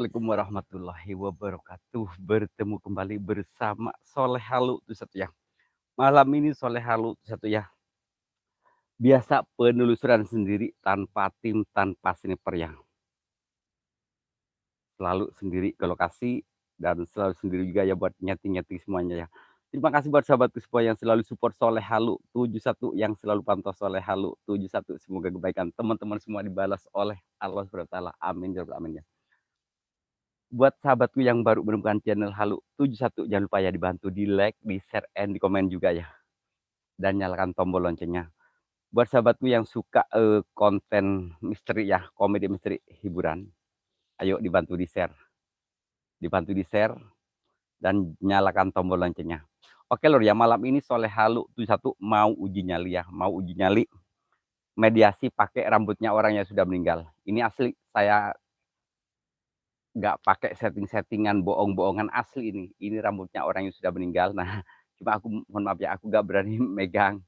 Assalamualaikum warahmatullahi wabarakatuh. Bertemu kembali bersama Soleh Halu tuh satu ya. Malam ini Soleh Halu tuh satu ya. Biasa penelusuran sendiri tanpa tim, tanpa sniper ya. Selalu sendiri ke lokasi dan selalu sendiri juga ya buat nyeting-nyeting semuanya ya. Terima kasih buat sahabatku semua yang selalu support Soleh Halu 71, yang selalu pantau Soleh Halu 71. Semoga kebaikan teman-teman semua dibalas oleh Allah Subhanahu wa taala. Amin ya rabbal alamin ya. Buat sahabatku yang baru menemukan channel Halu 71, jangan lupa ya dibantu di like, di share, and di komen juga ya. Dan nyalakan tombol loncengnya. Buat sahabatku yang suka konten misteri ya, komedi misteri hiburan, ayo dibantu di share. Dibantu di share dan nyalakan tombol loncengnya. Oke lor ya, malam ini Soleh Halu 71 mau uji nyali ya, mau uji nyali mediasi pakai rambutnya orang yang sudah meninggal. Ini asli, saya nggak pakai setting-settingan bohong-bohongan, asli ini. Ini rambutnya orang yang sudah meninggal. Nah, cuma aku mohon maaf ya, aku nggak berani megang.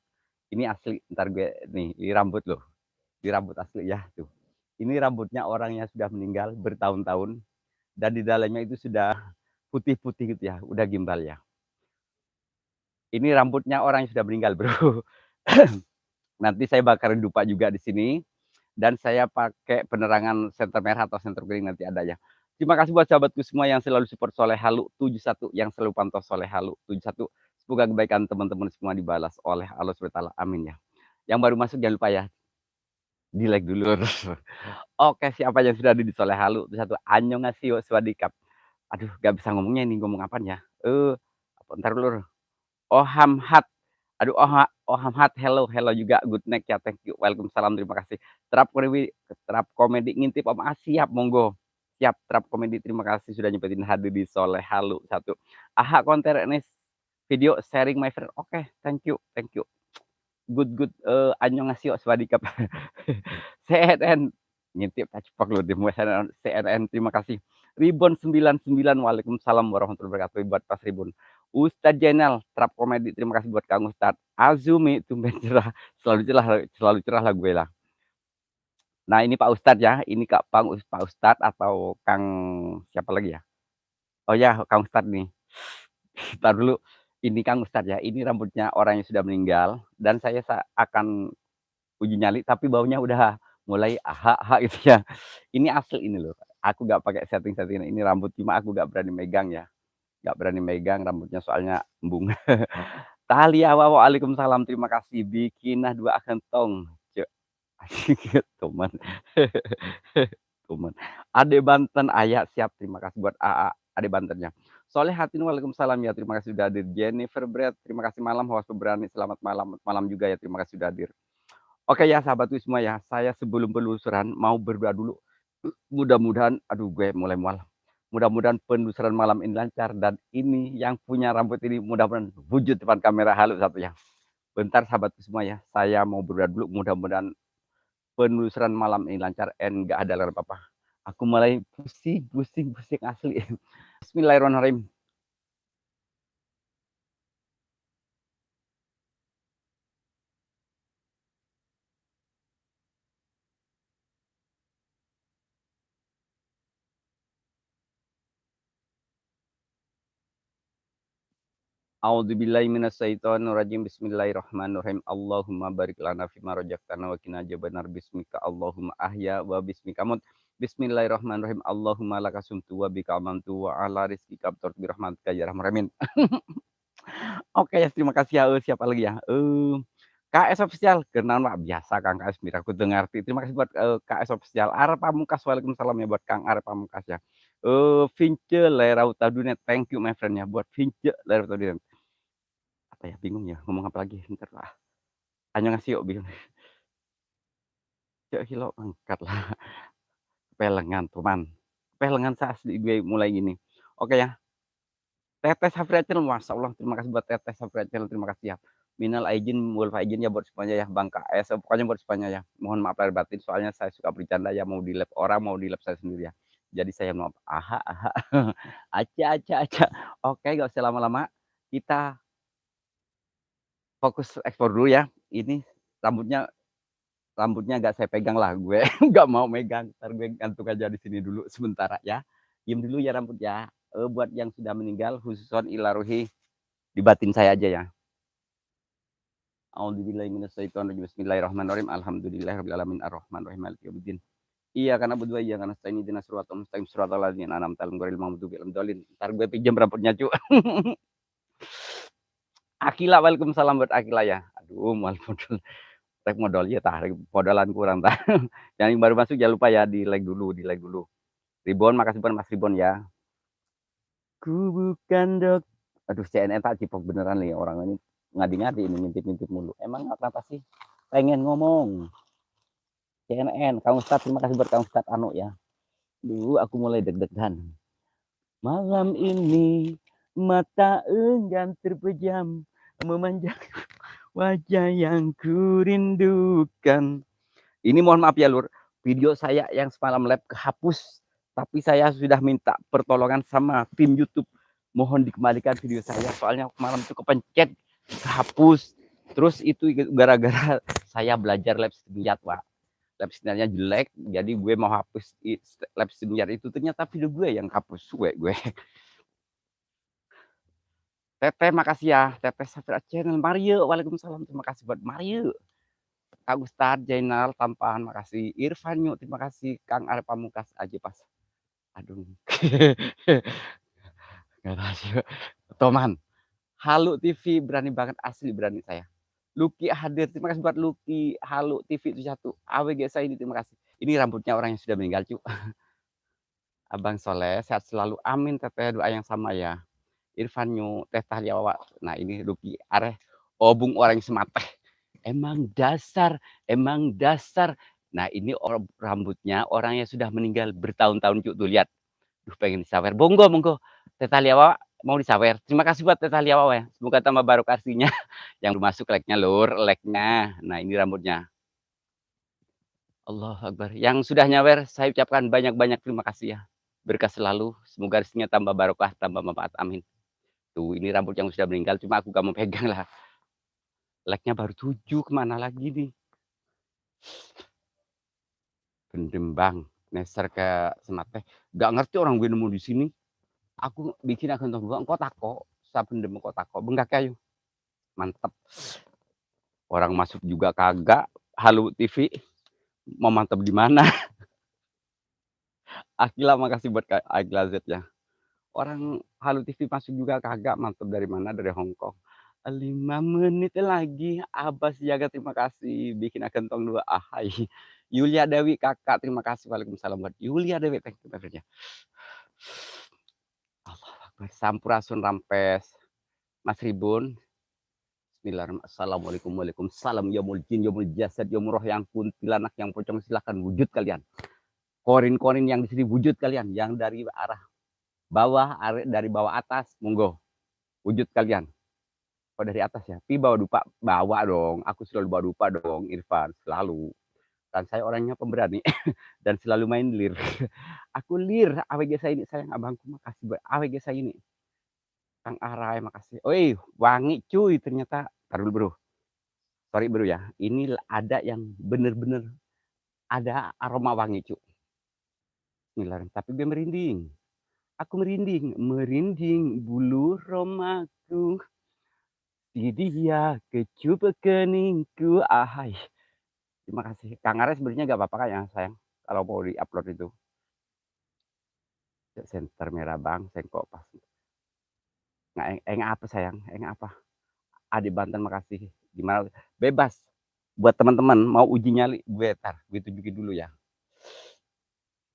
Ini asli, ntar gue nih, ini rambut loh. Ini rambut asli ya tuh. Ini rambutnya orang yang sudah meninggal bertahun-tahun dan di dalamnya itu sudah putih-putih gitu ya, udah gimbal ya. Ini rambutnya orang yang sudah meninggal, Bro. Nanti saya bakarin dupa juga di sini dan saya pakai penerangan senter merah atau senter kuning nanti ada ya. Terima kasih buat sahabatku semua yang selalu support Soleh Halu 71, yang selalu pantau Soleh Halu 71. Semoga kebaikan teman-teman semua dibalas oleh Allah Subhanahu wa taala. Amin ya. Yang baru masuk jangan lupa ya di-like dulu. Oke, siapa yang sudah ada di Soleh Halu 71? Annyeonghaseyo, swadikap. Aduh, gak bisa ngomongnya ini, ngomong apaan ya? Entar dulu. Ohamhat. Aduh, Ohamhat, hello, hello juga, good night ya, thank you, welcome, salam, terima kasih. Terap komedi ngintip Om siap, monggo. Siap, terap komedi, terima kasih sudah nyempetin hadir di Soleh Halu 1. Aha, konten ini video sharing my friend. Oke, thank you, thank you. Good, annyeonghaseyo, swadikap. CNN, ngintip cepak lu di CNN, terima kasih. Ribon 99, waalaikumsalam warahmatullahi wabarakatuh, buat Pas Ribon. Ustadz Jenal, trap komedi, terima kasih buat Kang Ustadz. Azumi, tumben cerah, selalu cerah lah gue lah. Nah ini Pak Ustadz ya, ini Pak Ustadz atau Kang siapa lagi ya? Oh ya, Kang Ustadz nih. Ntar dulu, ini Kang Ustadz ya, ini rambutnya orang yang sudah meninggal dan saya akan uji nyali tapi baunya udah mulai aha gitu ya. Ini asli ini loh. Aku nggak pakai setting-setting ini rambut, cuma aku nggak berani megang ya. Nggak berani megang rambutnya soalnya embung. Tahlia waalaikumsalam, terima kasih. Bikinah dua kentong. Cek. Teman. Teman. Ade Banten ayah siap, terima kasih buat AA Ade Bantennya. Soleh Hatin, waalaikumsalam ya, terima kasih sudah hadir. Jennifer Bread, terima kasih malam, host pemberani, selamat malam juga ya, terima kasih sudah hadir. Oke ya sahabatku semua ya, saya sebelum penelusuran mau berdoa dulu. Mudah-mudahan, aduh gue mulai mual. Mudah-mudahan penelusuran malam ini lancar dan ini yang punya rambut ini mudah-mudahan wujud depan kamera halus satu ya. Bentar sahabatku semua ya, saya mau berdoa dulu mudah-mudahan penelusuran malam ini lancar and gak ada larang apa-apa. Aku mulai pusing asli. Bismillahirrahmanirrahim. A'udzubillahi minasyaitonirrajim. Bismillahirrahmanirrahim. Allahumma barik lana fima razaqtana wa qina adzabannar bismika Allahumma ahya wa bismika mut. Bismillahirrahmanirrahim. Allahumma lakasumtu wa bika amantu wa ala rizqika abtartu bi rahmatika ya arhamar rahimin. Oke ya, terima kasih ya. Siapa lagi ya? KS Official, kenalan Pak biasa Kang KS Mira aku ngerti. Terima kasih buat KS Official. Arep Pamungkas, waalaikumsalam ya buat Kang Arep Pamungkas ya. Vince Lerauta Dunet, thank you my friend ya buat Vince Lerauta Dunet. Apa ya, bingung ya ngomong apa lagi, bentar lah. Annyeonghaseyo bingung. Cek hilo angkat lah. Pelengan teman. Pelengan saya asli gue mulai gini. Oke ya. Teteh Safira Channel, masya Allah, terima kasih buat Teteh Safira Channel, terima kasih ya. Minal aijin wal faizin ya buat semuanya ya, Bang KS, pokoknya buat semuanya ya. Mohon maaf lahir batin, soalnya saya suka bercanda ya, mau di lab orang, mau di lab saya sendiri ya. Jadi saya maaf, aha, aca. Oke, gak usah lama-lama, kita fokus ekspor dulu ya. Ini rambutnya rambutnya nggak saya pegang lah, gue nggak mau megang, ntar gue gantung aja di sini dulu sementara ya. Diem dulu ya rambut ya. Buat yang sudah meninggal khususon ila ruhi, dibatin saya aja ya. A'udzubillahi minasyaitonirrajim. Bismillahirrahmanirrahim. Alhamdulillahirabbil alamin arrahmanirrahim maliki yaumiddin. Iyyaka na'budu wa iyyaka nasta'in ihdinas siratal mustaqim siratal ladzina an'amta 'alaihim ghairil maghdubi 'alaihim waladdallin. Entar gue pinjam rambutnya, Cuk. Akila, waalaikumsalam buat Akila ya. Aduh, moal modal rek modal ieu tah, rek modalan kurang tah. Yang baru masuk jangan lupa ya di-like dulu, di-like dulu. Ribon, makasih banget Mas Ribon ya. Ku bukan aduh CNN tak cipok beneran nih orang ini ngadi-ngadi ini ngintip-ngintip mulu. Emang kenapa sih pengen ngomong? CNN, Kang Ustad, terima kasih buat Kang Ustad Anu ya. Duh, aku mulai deg-degan. Malam ini mata enggan terpejam memanjang wajah yang kurindukan. Ini mohon maaf ya Lur, video saya yang semalam live kehapus, tapi saya sudah minta pertolongan sama tim YouTube. Mohon dikembalikan video saya, soalnya malam itu kepencet, kehapus. Terus itu gara-gara saya belajar lab seniat, Pak. Lab seniatnya jelek, jadi gue mau hapus lab seniat itu, ternyata video gue yang hapus, gue. Teteh makasih ya, Teteh Safira Channel, Mario, waalaikumsalam, terima kasih buat Mario. Kak Ustad, Jainal, Tampahan, makasih. Irfanyu, terima kasih. Kang Arif Pamungkas, aja pas. Aduh. Gak tahu. Toman. Halo TV, berani banget, asli berani saya. Lucky hadir, terima kasih buat Lucky. Halo TV itu satu. AWG saya ini, terima kasih. Ini rambutnya orang yang sudah meninggal, cu. Abang Soleh, sehat selalu. Amin, Teteh, doa yang sama ya. Irfanyu, Teh Tahliawa. Nah, ini Lucky. Areh, obung orang semateh. Emang dasar. Nah, ini rambutnya orang yang sudah meninggal bertahun-tahun, Cuk. Tuh lihat. Duh, pengen disawer. Monggo. Teh Liawa mau disawer. Terima kasih buat Teh Liawa ya. Semoga tambah baru kasihnya. Yang belum masuk like-nya, Lur. Like-nya. Nah, ini rambutnya. Allah Akbar. Yang sudah nyawer, saya ucapkan banyak-banyak terima kasih ya. Berkah selalu. Semoga rezekinya tambah barokah, tambah manfaat. Amin. Tuh, ini rambut yang sudah meninggal. Cuma aku gak mau pegang lah. Like-nya baru 7. Kemana lagi nih? Bendembang, neser ke Semateh. Gak ngerti orang gue nemu di sini. Aku bikin akun gua engko tako, sabendem engko tako, benggak kayu. Mantep. Orang masuk juga kagak. Halo TV, mau mantep di mana? Akila makasih buat Akila Z ya. Orang Halo TV masuk juga kagak, mantep dari mana? Dari Hongkong. 5 menit lagi, Abbas Jaga terima kasih. Bikin akun tong 2 ahai. Yulia Dewi kakak terima kasih. Waalaikumsalam buat Yulia Dewi. Thank you ya. Allah Akbar. Sampurasun Rampes. Mas Ribun. Bismillahirrahmanirrahim. Assalamualaikum. Waalaikumsalam. Yaumul jin, yaumul jasad, yaumul roh, yang kuntilanak, yang pocong, silahkan wujud kalian. Korin-korin yang di sini wujud kalian. Yang dari arah bawah, dari bawah atas, monggo. Wujud kalian. Oh dari atas ya. Pi bawa dupa, bawa dong. Aku selalu bawa dupa dong, Irfan. Selalu. Dan saya orangnya pemberani. Dan selalu main lir. Aku lir. AWG saya ini. Sayang abangku, makasih buat AWG saya ini. Kang Arai, makasih. Oi, wangi cuy ternyata. Taruh dulu bro. Sorry bro ya. Ini ada yang bener-bener ada aroma wangi cuy. Bismillahirrahmanirrahim. Tapi gue merinding. Aku merinding. Merinding bulu romaku. Di dia kecup keningku. Ahai. Terima kasih. Kang Arai sebenarnya gak apa-apa kan ya sayang. Kalau mau di-upload itu. Center merah bang. Sengkok pas. Nggak apa sayang? Apa? Adi Banten makasih. Gimana? Bebas. Buat teman-teman mau uji nyali, gue tunjukin dulu ya.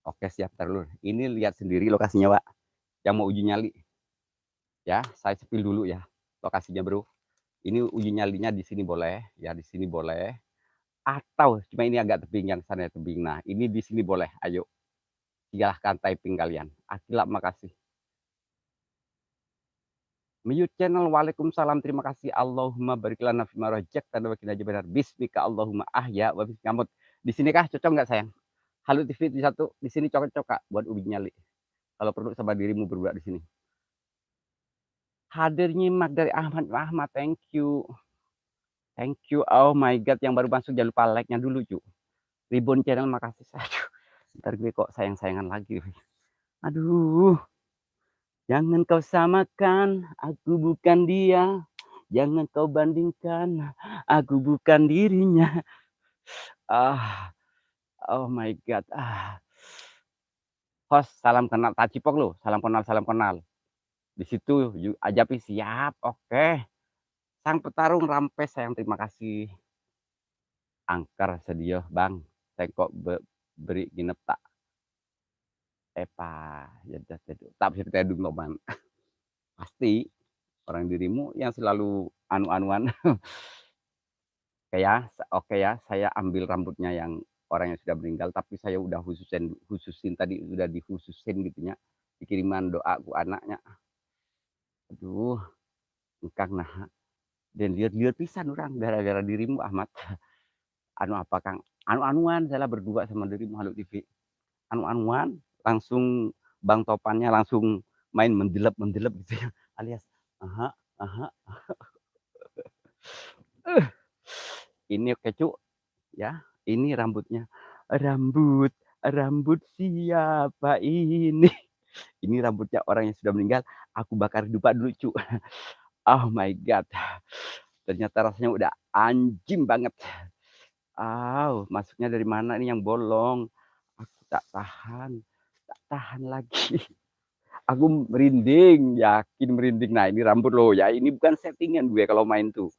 Oke siap, dulu. Ini lihat sendiri lokasinya, Pak. Yang mau uji nyali. Ya, saya sepil dulu ya lokasinya, Bro. Ini uji nyalinya di sini boleh, ya di sini boleh. Atau cuma ini agak tebing, yang sana tebing. Nah, ini di sini boleh. Ayo. Silahkan typing kalian. Akila makasih. Mute channel, waalaikumsalam, terima kasih. Allahumma barik lana fima razaqtana wa qina adzabannar. Bismika Allahumma ahya wa bismika amut. Di sini kah cocok nggak sayang? Halo TV di satu, di sini cocok Kak buat uji nyali. Kalau perlu sama dirimu berdua di sini. Hadir nyimak dari Ahmad, thank you. Thank you. Oh my god, yang baru masuk jangan lupa like-nya dulu, cu. Ribon channel makasih. Aduh, ntar gue kok sayang-sayangan lagi. Aduh, jangan kau samakan, aku bukan dia. Jangan kau bandingkan, aku bukan dirinya. Ah, oh my god, ah. Host, salam kenal tak cipok lu, salam kenal salam kenal. Di situ Ajapi siap, oke. Sang petarung rampes sayang, terima kasih. Angker sedio Bang, saya kok beri nginep tak epa, ya tedu tak bisa tedung lo Man. Pasti orang dirimu yang selalu anu-anuan. Oke ya, oke ya, saya ambil rambutnya yang orang yang sudah meninggal, tapi saya udah khususin tadi, udah dikhususin gitu nya, dikiriman doa ku anaknya. Aduh, engkang nah, dan lihat-lihat pisan orang gara-gara dirimu Ahmad. Anu apa Kang? Anu-anuan saya berdua sama dirimu Halo TV. Anu-anuan, langsung Bang Topannya langsung main mendelep-mendelep gitu ya, alias aha aha, ini oke Cuk, ya, ini rambutnya. Rambut rambut siapa ini? Ini rambutnya orang yang sudah meninggal, aku bakar dupa dulu Cuk. Oh my god, ternyata rasanya udah anjing banget. Masuknya dari mana nih yang bolong? Aku tak tahan lagi. Aku merinding, yakin merinding. Nah, ini rambut lo ya, ini bukan settingan gue kalau main tuh.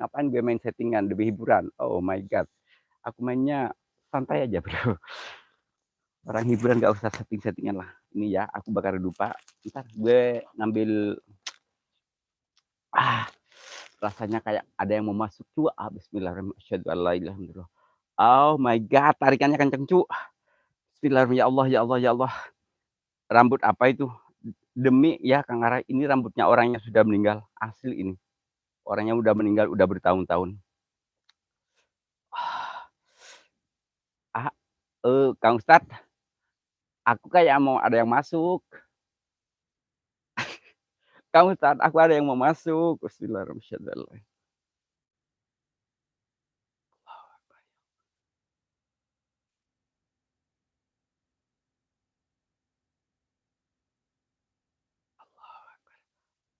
Ngapain gue main settingan demi hiburan? Oh my god. Aku mainnya santai aja, Bro. Orang hiburan gak usah setting-settingan lah. Ini ya, aku bakar dupa. Ntar gue ngambil ah rasanya kayak ada yang mau masuk cu. Bismillahirrahmanirrahim. Oh my god, tarikannya kenceng cu. Bismillahirrahmanirrahim. Ya Allah, ya Allah, ya Allah. Rambut apa itu? Demi ya Kang Ara, ini rambutnya orang yang sudah meninggal. Asli ini. Orangnya udah meninggal, udah bertahun-tahun. Ah, Kang Ustad, aku kayak mau ada yang masuk. Kang Ustad, aku ada yang mau masuk. Bismillahirrahmanirrahim.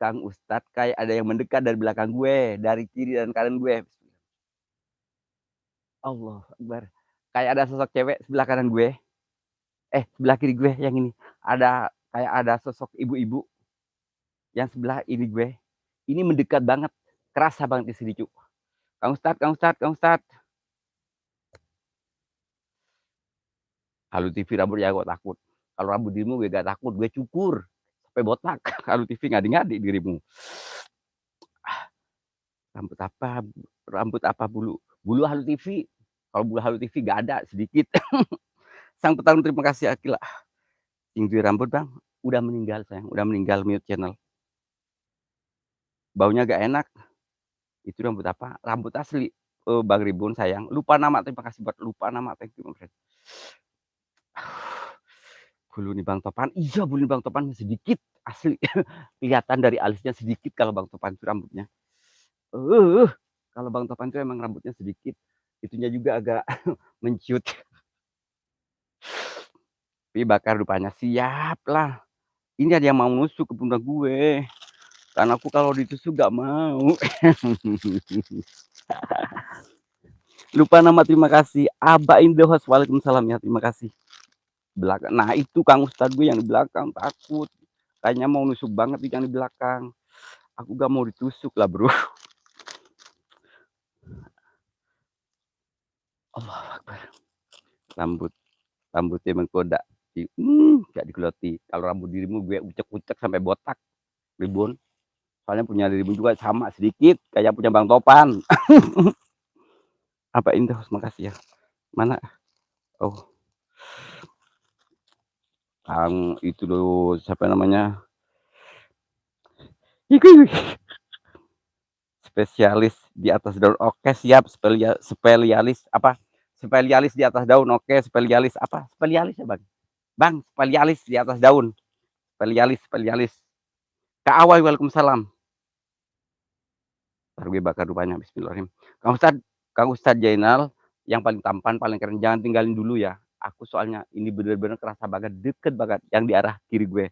Kang Ustad, kayak ada yang mendekat dari belakang gue, dari kiri dan kanan gue. Allah Akbar. Kayak ada sosok cewek sebelah kanan gue. Sebelah kiri gue yang ini. Ada kayak ada sosok ibu-ibu yang sebelah ini gue. Ini mendekat banget. Kerasa banget di sini, cu. Kang Ustad, Kang Ustad, Kang Ustad. Halo TV rambut ya gue takut. Kalau rambut dirimu gue gak takut, gue cukur sampai botak. Halo TV ngadi-ngadi dirimu. Rambut apa? Rambut apa bulu? Bulu Halo TV. Kalau bulu Halo TV gak ada, sedikit. Sang petarung terima kasih Akila. Tinggi rambut bang, udah meninggal sayang, udah meninggal mute channel. Baunya gak enak. Itu rambut apa? Rambut asli. Bang Ribun sayang. Lupa nama, terima kasih buat lupa nama. Thank you, friend. Bulu nih Bang Topan. Iya, bulu nih Bang Topan sedikit asli. Kelihatan dari alisnya sedikit kalau Bang Topan itu rambutnya. Kalau Bang Topan itu emang rambutnya sedikit. Itunya juga agak menciut. Tapi bakar rupanya siap lah. Ini ada yang mau nusuk ke pundak gue. Karena aku kalau ditusuk gak mau. Lupa nama, terima kasih. Aba Indohos, waalaikumsalam ya, terima kasih. Belakang. Nah itu Kang Ustadz gue yang di belakang takut. Kayaknya mau nusuk banget yang di belakang. Aku gak mau ditusuk lah bro. Allah Akbar. Rambutnya mengkoda. Gak digeloti. Kalau rambut dirimu gue ucek-ucek sampai botak. Ribun. Soalnya punya dirimu juga sama sedikit. Kayak punya Bang Topan. Apa Indah, makasih ya. Mana? Oh. Kang itu loh, siapa namanya? Spesialis di atas daun. Oke, siap. Spesialis apa? Spesialis di atas daun. Oke, spesialis apa? Spesialis ya, Bang? Bang, spesialis di atas daun. Spesialis. Kak Awai, waalaikumsalam. Ntar gue bakar rupanya, bismillahirrahmanirrahim. Kang Ustadz Jainal, yang paling tampan, paling keren. Jangan tinggalin dulu ya. Aku soalnya ini bener-bener kerasa banget, deket banget yang di arah kiri gue.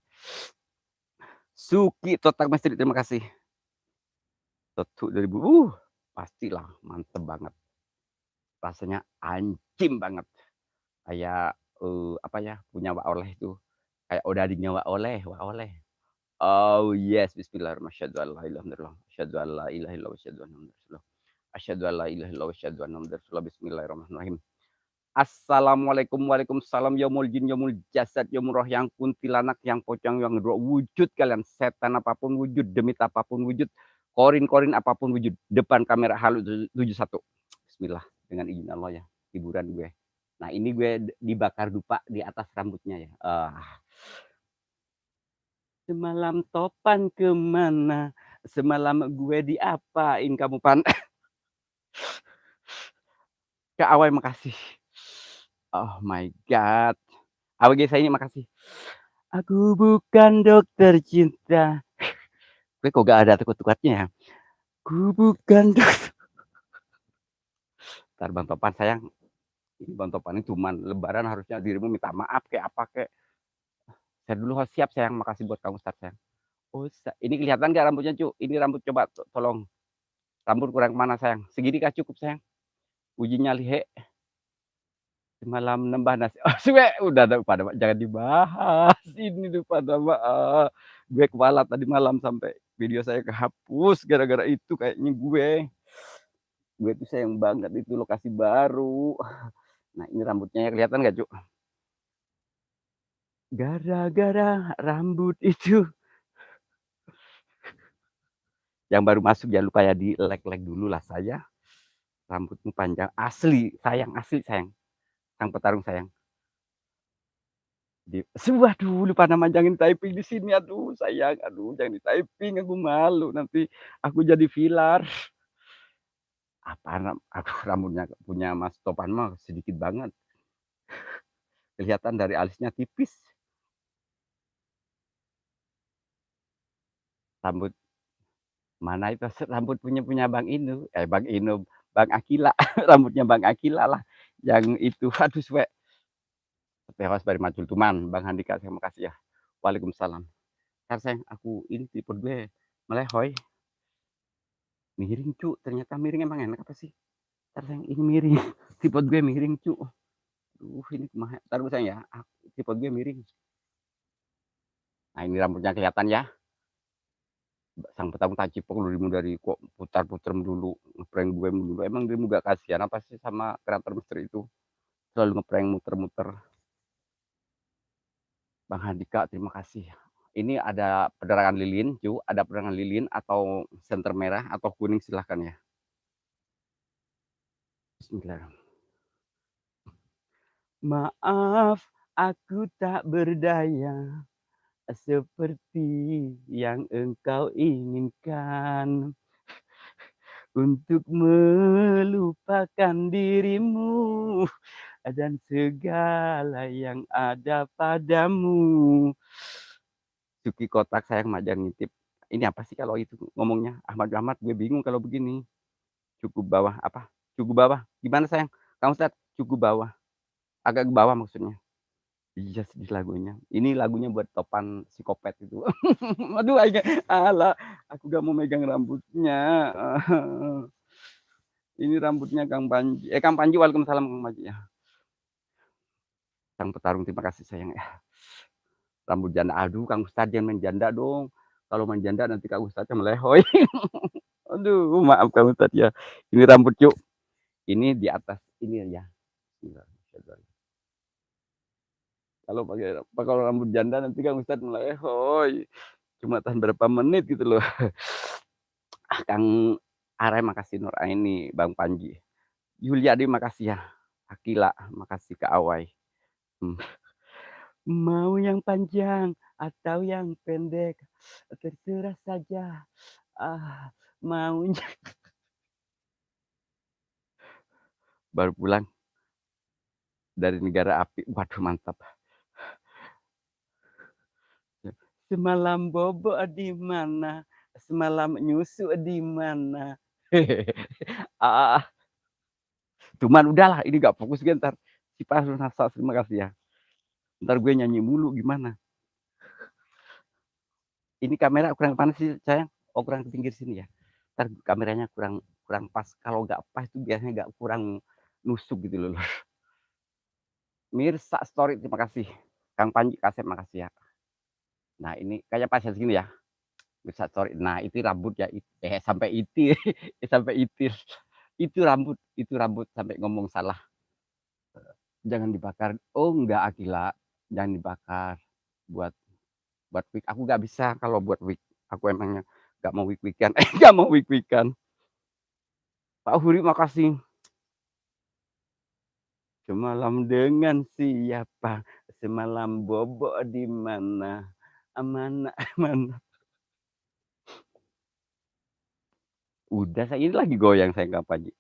Suki Totak Mestri, terima kasih. Tetu 2000, pastilah mantep banget. Rasanya anjim banget. Kayak, apa ya, punya Wak Oleh itu, kayak odadingnya Wak Oleh, Wak Oleh. Oh yes, bismillahirrahmanirrahim. Asyhadu an la ilaha illallah, asyhadu an la ilaha illallah, asyhadu anna muhammadar rasulullah. Asyhadu an la ilaha illallah, asyhadu anna muhammadar rasulullah. Bismillahirrahmanirrahim. Assalamualaikum, waalaikumsalam, yaumul jin, yaumul jasad, yaumul roh, yang kuntilanak, yang pocong, yang roh, wujud kalian, setan apapun wujud, demit apapun wujud, korin-korin apapun wujud, depan kamera halu 71. Bismillah, dengan izin Allah ya, hiburan gue. Nah ini gue dibakar dupa di atas rambutnya ya. Semalam topan kemana? Semalam gue diapain kamu pan? Kak Awai makasih. Oh my god. AWG saya ini makasih. Aku bukan dokter cinta. Gue kok gak ada tukut-tukatnya ya. Ku bukan dokter. Ntar Bang Topan sayang. Ini Bang Topan ini cuman lebaran harusnya dirimu minta maaf kayak apa kayak. Saya dulu siap sayang. Makasih buat kamu Ustaz sayang. Oh, ini kelihatan gak rambutnya cu? Ini rambut coba tolong. Rambut kurang kemana sayang? Segini kah cukup sayang? Ujinya lihe. Semalam nembah nasi. Oh, suwe udah pada jangan dibahas ini tuh pada gue kepala tadi malam sampai video saya kehapus gara-gara itu kayaknya gue tuh sayang banget itu lokasi baru. Nah ini rambutnya ya kelihatan gak Cuk? Gara-gara rambut itu yang baru masuk jangan lupa ya di like dulu lah saya. Rambutmu panjang asli sayang, asli sayang, sang petarung sayang. Waduh lupa nama, jangan typing di sini, aduh sayang, aduh jangan di typing, aku malu nanti aku jadi vilar. Apaan, aduh rambutnya punya Mas Topan mah sedikit banget, kelihatan dari alisnya tipis. Rambut mana itu rambut punya Bang Inu, Bang Inu, Bang Akila, rambutnya Bang Akila lah yang itu. Aduh suwe. Tewas dari Majul Tuman, Bang Handika, terima kasih ya. Waalaikumsalam. Ntar sayang, aku ini tipe gue melehoy. Miring cu, ternyata miring emang enak apa sih? Ntar sayang, ini miring. Tripod gue miring cu. Ini kumaha. Ntar sayang ya, tripod gue miring. Nah ini rambutnya kelihatan ya. Sang petang tajipok dirimu dari kok putar-putar dulu. Ngeprank gue dulu. Emang dirimu gak kasihan apa sih sama kreator misteri itu? Selalu ngeprank muter-muter. Bang Handika, terima kasih. Ini ada penerangan lilin, cu. Ada penerangan lilin atau senter merah atau kuning silahkan ya. Bismillahirrahmanirrahim. Maaf, aku tak berdaya seperti yang engkau inginkan untuk melupakan dirimu dan segala yang ada padamu. Suki Kotak sayang Majan ngintip. Ini apa sih kalau itu ngomongnya? Ahmad Ahmad gue bingung kalau begini. Cukup bawah apa? Cukup bawah. Gimana sayang? Kamu Ustaz, cukup bawah. Agak ke bawah maksudnya. Iya sedih lagunya. Ini lagunya buat Topan psikopat itu. Aduh, alah, aku gak mau megang rambutnya. Ini rambutnya Kang Panji. Kang Panji, waalaikumsalam Kang Panji ya. Sang petarung, terima kasih sayang ya. Rambut janda, aduh Kang Ustadz jangan main janda dong. Kalau main janda nanti Kang Ustadznya melehoy. Aduh, maaf Kang Ustadz ya. Ini rambut yuk. Ini di atas ini ya. Kalau rambut janda nanti Kang Ustadz melehoy. Cuma tahan berapa menit gitu loh. Kang Are makasih, Nur Aini, Bang Panji. Yuliadi makasih ya. Akila makasih, Kak Awai. Mau yang panjang atau yang pendek, terserah saja. Maunya. Baru pulang dari negara api. Waduh mantap. Semalam bobo di mana? Semalam nyusu di mana? Cuman udahlah, ini gak fokus gue ntar. Si Fahrul Nasa, terima kasih ya. Entar gue nyanyi mulu gimana. Ini kamera kurang mana sih sayang? Oh kurang ke pinggir sini ya. Entar kameranya kurang kurang pas. Kalau nggak pas itu biasanya nggak kurang nusuk gitu loh. Mirsa Story, terima kasih. Kang Panji Kasep, makasih ya. Nah ini kayaknya pas ya segini ya. Mirsa Story. Nah itu rambut ya. Sampai itir. Sampai itir. Itu rambut sampai ngomong salah. Jangan dibakar. Oh enggak Akila. Jangan dibakar. Buat buat wig. Aku nggak bisa kalau buat wig. Aku emangnya nggak mau wig-wigan. Nggak mau wig-wigan. Pak Huri makasih. Semalam dengan siapa? Semalam bobo di mana? Mana mana. Udah saya ini lagi goyang saya nggak pagi.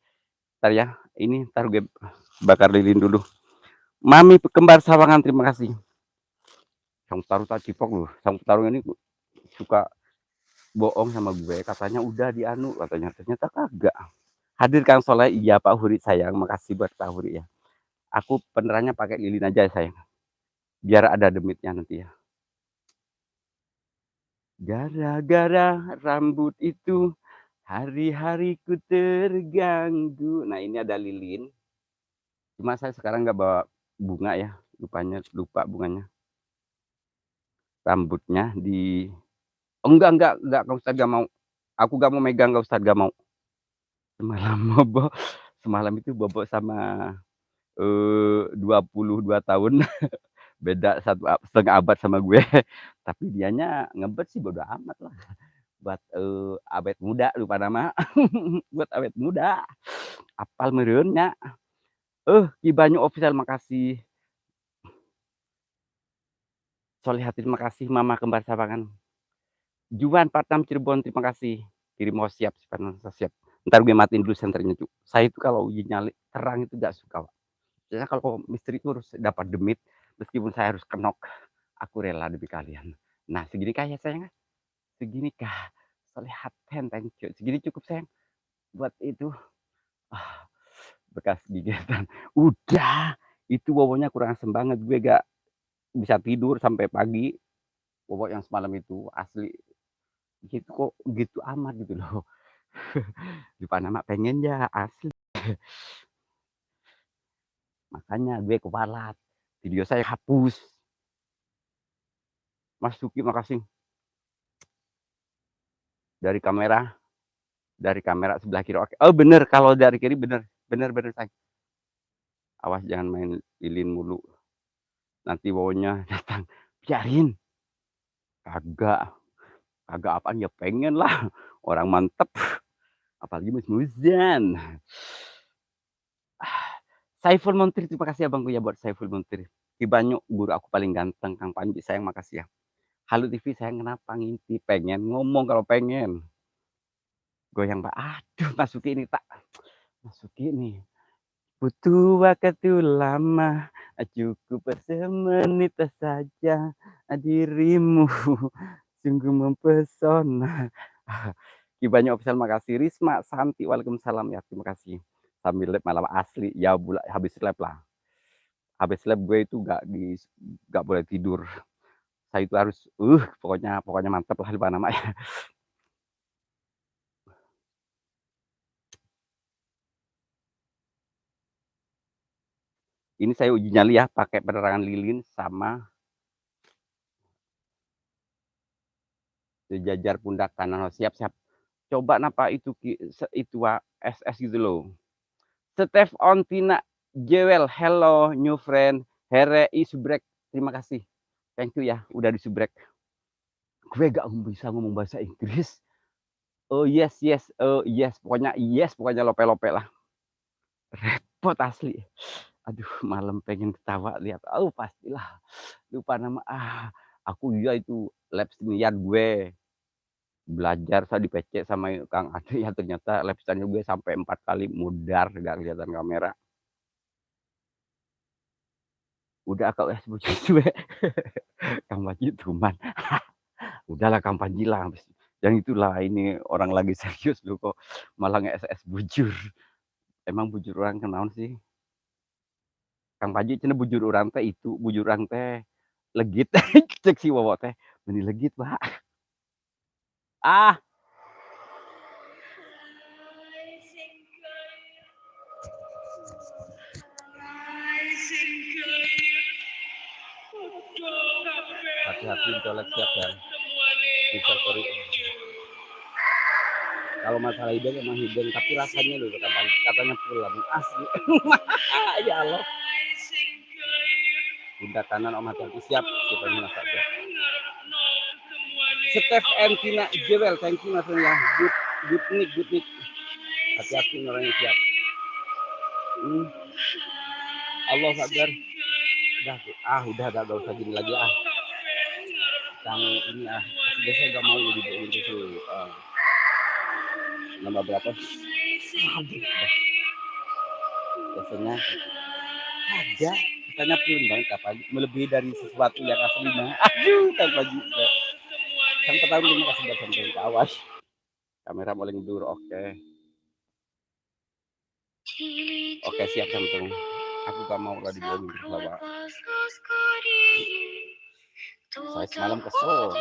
Ntar ya, ini taruh gue bakar lilin dulu. Mami kembar Sawangan, terima kasih. Sang taruh tadi cipok loh. Sang taruh ini suka bohong sama gue. Katanya udah dianu, katanya ternyata kagak. Hadir Kang Soleh, iya Pak Huri sayang. Makasih buat Pak Huri ya. Aku penerannya pakai lilin aja sayang. Biar ada demitnya nanti ya. Gara-gara rambut itu hari-hariku terganggu. Nah ini ada lilin. Cuma saya sekarang nggak bawa bunga ya. Lupa bunganya. Rambutnya di oh enggak Kak Ustadz gak mau. Aku gak mau megang Kak Ustadz gak mau. Semalam bobo, semalam itu bobo sama 22 tahun. Beda setengah abad sama gue. Tapi dianya ngebet sih bodo amat lah. Buat awet muda lupa nama. Buat awet muda. Apal meureunnya. Ki Banyu Official makasih. Solihah terima kasih. Mama Kembar Sawangan. Juan 46 Cirebon terima kasih. Kirim mau siap, siap. Ntar gue matiin dulu senternya cu. Saya itu kalau uji nyali terang itu gak suka. Biasanya kalau misteri itu harus dapat demit. Meskipun saya harus kenok. Aku rela demi kalian. Nah segini kah ya sayang? Segini kah? Solihat thank you. Segini cukup sayang. Buat itu. Bekas gigitan. Udah. Itu boboknya kurang asem banget. Gue gak bisa tidur sampai pagi. Bobok yang semalam itu asli. Gitu kok gitu amat gitu loh. Lupa nama pengen ya asli. Makanya gue kepalat. Video saya hapus. Mas Suki makasih. Dari kamera sebelah kiri. Oke. Oh bener kalau dari kiri bener sayang. Awas jangan main lilin mulu. Nanti baunya datang. Biarin. Kagak apaan ya pengen lah. Orang mantep. Apalagi mus-musan. Saiful Muntir, terima kasih abangku ya buat Saiful Muntir. Ki Banyu, guru aku paling ganteng. Kang Panji, sayang makasih ya. Halo TV, sayang kenapa ngintip? Pengen ngomong kalau pengen. Goyang Pak. Aduh, masuki ini tak. Masuki ini. Butuh waktu lama. Cukup semenit saja. Dirimu sungguh mempesona. Ki Banyu Official makasih. Risma Santi, waalaikumsalam ya. Terima kasih. Sambil lab malam asli. Ya habis lab lah. Habis lab gue itu gak boleh tidur. Saya itu harus pokoknya mantep lah lupa namanya. Ini saya uji nyali ya pakai penerangan lilin sama sejajar pundak kanan. Siap. Coba napa itu itu SS gitu loh. Steph Ontina Jewel, hello new friend. Here is subrek. Terima kasih. Thank you ya udah disubrek. Gue gak bisa ngomong bahasa Inggris. Oh yes. Pokoknya lope-lope lah. Repot asli. Aduh, malam pengen ketawa lihat. Pastilah. Lupa nama. Aku juga itu lab senior gue. Belajar saya di PC sama Kang Ade ya ternyata lab senior gue sampai 4 kali mudar gak kelihatan kamera. Udah kau sebut gue. Kang Panji cuman. Udahlah Kang Panji lah. Yang itulah ini orang lagi serius loh kok malah nge-SS bujur. Emang bujur orang kenaon sih? Kang Panji cenah bujur urang teh itu, bujur urang teh legit cek si Wowo teh, "Beuni legit, Pak." Ah, hati-hati colek siap ya. Bisa sorry. Kalau masalah hidung emang hidung, tapi rasanya loh kata Bang, katanya pulang asli. Ya Allah. Bunda kanan Om hati-hati siap, siapa yang masak siap. Steph and Tina Jewel, thank you mas ya. Good nick, good nick. Hati-hati orangnya siap. Allah Akbar. Udah gak usah gini lagi ah. Kang ini ah, biasanya gak mau lebih itu nambah berapa? Biasanya ada, katanya pun banget Kak melebihi dari sesuatu yang aslinya. Aduh, Kak Paji. Sampai tahun terima kasih buat sampai ke awas. Kamera boleh ngedur, oke. Oke, siap sampai. Aku gak mau lah dibawa bawa. Saya semalam kesel.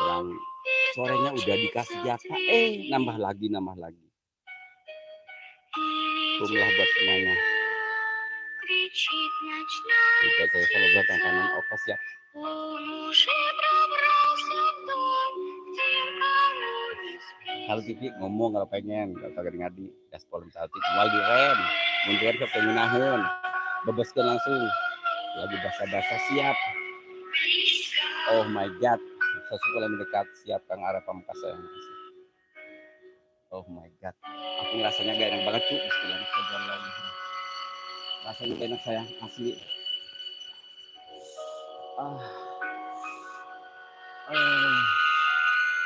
Yang sorenya udah dikasih jatah, nambah lagi. Jumlah buat semuanya. Kita saya sama belakang kanan, oke siap. Kalau Kiki ngomong kalau pengen, kalau kagak ngadi, gaspol satu, mau di rem, mundur ke penyinahan, bebaskan langsung, lagi basah-basah siap. Oh my god, sesuatu mendekat siap Kang arah Pamekasan. Oh my god, aku rasanya gak enak banget tuh, bismillahirrahmanirrahim. Rasanya gak enak saya, asli.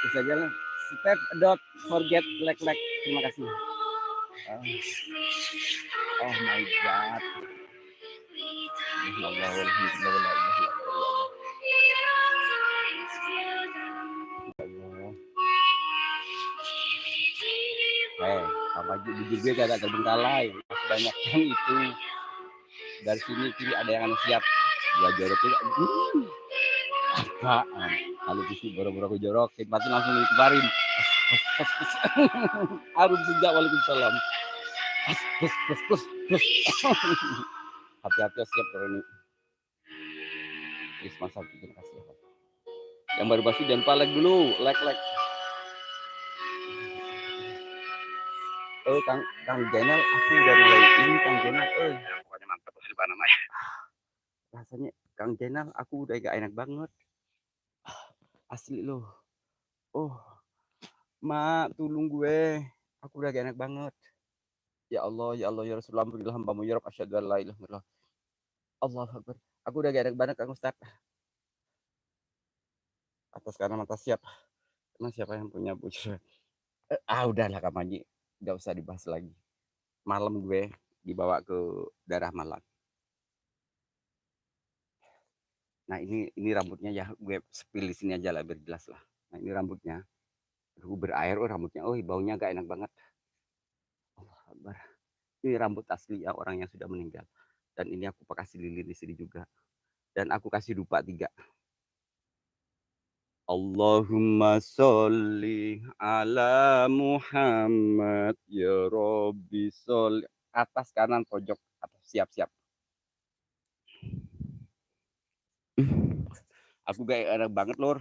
Bisa jalan. Step dot forget like. Terima kasih. Oh my god. Apa aja bibir gue gak ada terbengkalai. Masih banyak yang itu. Dari sini kiri ada yang siap. Gua jorok juga. Apaan? Kalau sisi boro-boro aku jorokin, pasti langsung dikeluarin. Arum sejak waalaikumsalam. Kus. Hati-hati siap kalau ini. Please masak bikin kasih. Yang baru basuh dan like dulu, like. Kang Jenal, aku udah mulai ini Kang Jenal, pokoknya mantap lah di namanya. Rasanya Kang Jenal, aku udah gak enak banget. Asli loh. Oh, mak, tolong gue. Aku udah gak enak banget. Ya Allah, ya Rasulullah, alhamdulillah, hambamu ya Rabb, asyhadu an la ilaha illallah. Allahu Akbar. Aku udah gak enak banget Kang Ustaz. Atas kanan atas siap. Emang siapa yang punya bocor? Udahlah Kak Maji. Gak usah dibahas lagi. Malam gue dibawa ke daerah Malang. Nah ini rambutnya ya gue spill di sini aja lah biar jelas lah. Nah ini rambutnya. Gue berair, rambutnya, baunya gak enak banget. Allah Akbar. Ini rambut asli ya orang yang sudah meninggal. Dan ini aku kasih lilin di sini juga. Dan aku kasih dupa 3. Allahumma sholli ala Muhammad ya Rabbi sholli. Atas kanan pojok atas siap. Aku gak enak banget lor.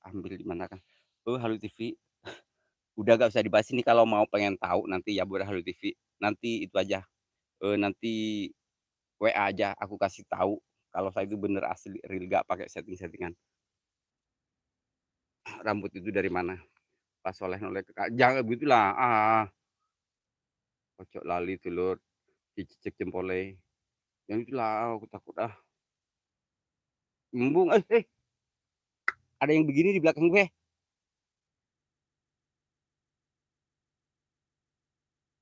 Ambil di mana kan? Halo TV. Udah gak usah dibahas ini kalau mau pengen tahu nanti ya buat Halo TV. Nanti itu aja. Nanti WA aja aku kasih tahu kalau saya itu bener asli real gak pakai settingan. Rambut itu dari mana? Pas oleh jangan begitulah. Kocok lali telur dicicik jempolnya. Yang itulah aku takut Embung, ada yang begini di belakang gue.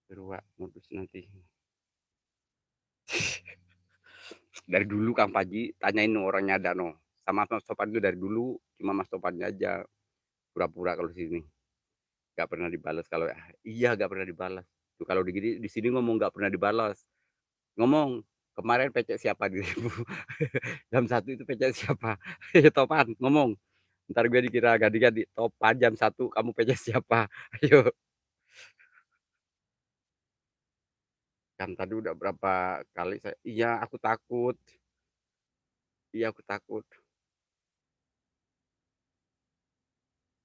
Berdua modus nanti. Dari dulu Kang Paji tanyain orangnya ada no. Sama Mas Topan itu dari dulu cuma Mas Topannya aja pura-pura kalau sini. Gak pernah dibalas kalau iya gak pernah dibalas. Tuh kalau di sini ngomong gak pernah dibalas. ngomong, "Kemarin pecek siapa dirimu?" Jam 1 itu pecek siapa? Ayo Topan ngomong, entar gue dikira ganti-ganti, "Topan jam 1 kamu pecek siapa?" Ayo. Kan tadi udah berapa kali saya, "Iya aku takut, iya aku takut."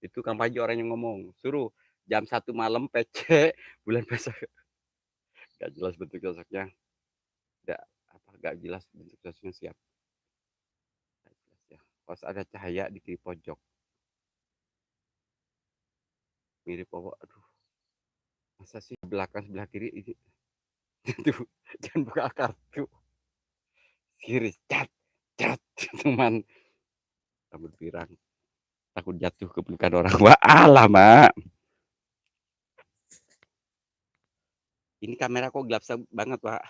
Itu Kang Panji orang yang ngomong, suruh jam 1 malam pecek, bulan besok nggak jelas bentuk sosoknya, nggak apa, nggak jelas bentuk sosoknya siap, nggak jelas ya. Pas ada cahaya di kiri pojok, mirip apa, aduh masa sih belakang sebelah kiri ini, tuh jangan buka kartu, kiri cat cat, cuman rambut pirang, takut jatuh ke pelukan orang. Wah, alamak, ini kamera kok gelap banget, Pak.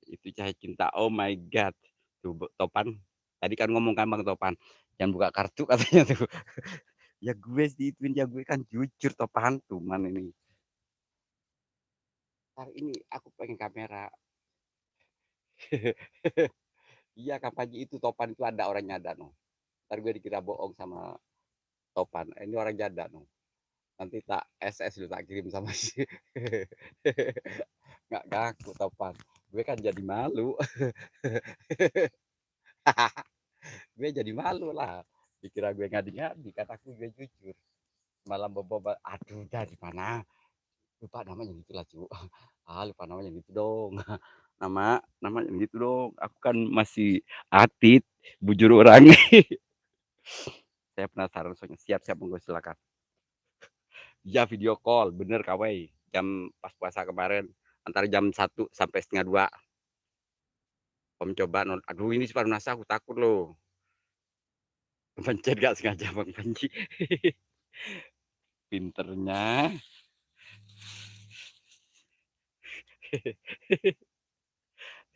Itu cahaya cinta, oh my god. Tuh Topan, tadi kan ngomong kan Bang Topan, jangan buka kartu katanya tuh. Ya gue digituin, ya gue kan jujur Topan, cuman ini, entar ini aku pengen kamera. Iya kampanye itu Topan itu ada orangnya ada no. Entar gue dikira bohong sama Topan, ini orangnya ada no. Nanti tak SS lu tak kirim sama si. Nggak ngaku Topan. Gue kan jadi malu. Gue jadi malu lah. Dikira gue ngadi-ngadi, kataku gue jujur. Malam bobo, aduh dari mana? Lupa namanya gitu lah cu. Ah lupa namanya gitu dong. Namanya gitu dong. Aku kan masih atit, bujur orang. Saya penasaran soalnya. Siap-siap monggo silakan. Ya video call, bener kawai. Jam pas puasa kemarin antara jam 1 sampai setengah 2. Om coba aduh ini separuh nasa aku takut loh. Pencet gak sengaja Bang Panji. Pinternya.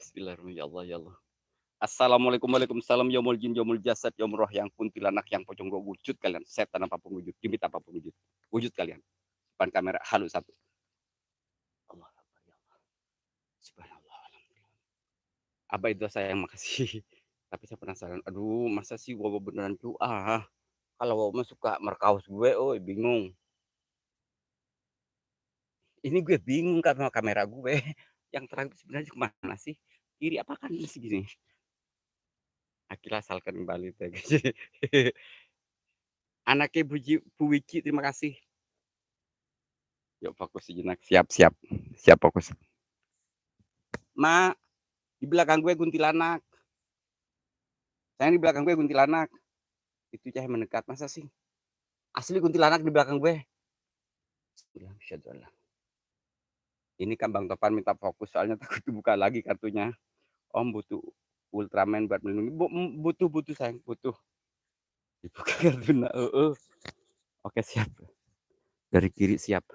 Bismillahirrahmanirrahim. Ya Allah ya Allah. Assalamualaikum, waalaikumsalam, yaumul jin, yaumul jasad, yaumul roh, yang kuntilanak, yang pocong wujud kalian, setan apapun wujud, jimit apapun wujud, wujud kalian. Depan kamera, halu satu. Allah Akbar, ya Allah. Subhanallah. Abah itu sayang makasih. Tapi saya penasaran, aduh masa sih gua beneran tuh kalau mah suka merkaus gue, oi bingung. Ini gue bingung karena kamera gue. Yang terang itu sebenarnya kemana sih? Kiri apa kan segini? Akhirnya asalkan kembali. Anaknya Bu Wiki, terima kasih. Yuk fokus sejenak. Siap, siap. Siap fokus. Ma, di belakang gue kuntilanak. Sayang di belakang gue kuntilanak. Itu cahaya mendekat. Masa sih? Asli kuntilanak di belakang gue. Ini kan Bang Topan minta fokus soalnya takut dibuka lagi kartunya. Om butuh Ultraman buat melindungi. Butuh sayang, butuh. Dibuka kartunya. Oke, siap. Dari kiri siap.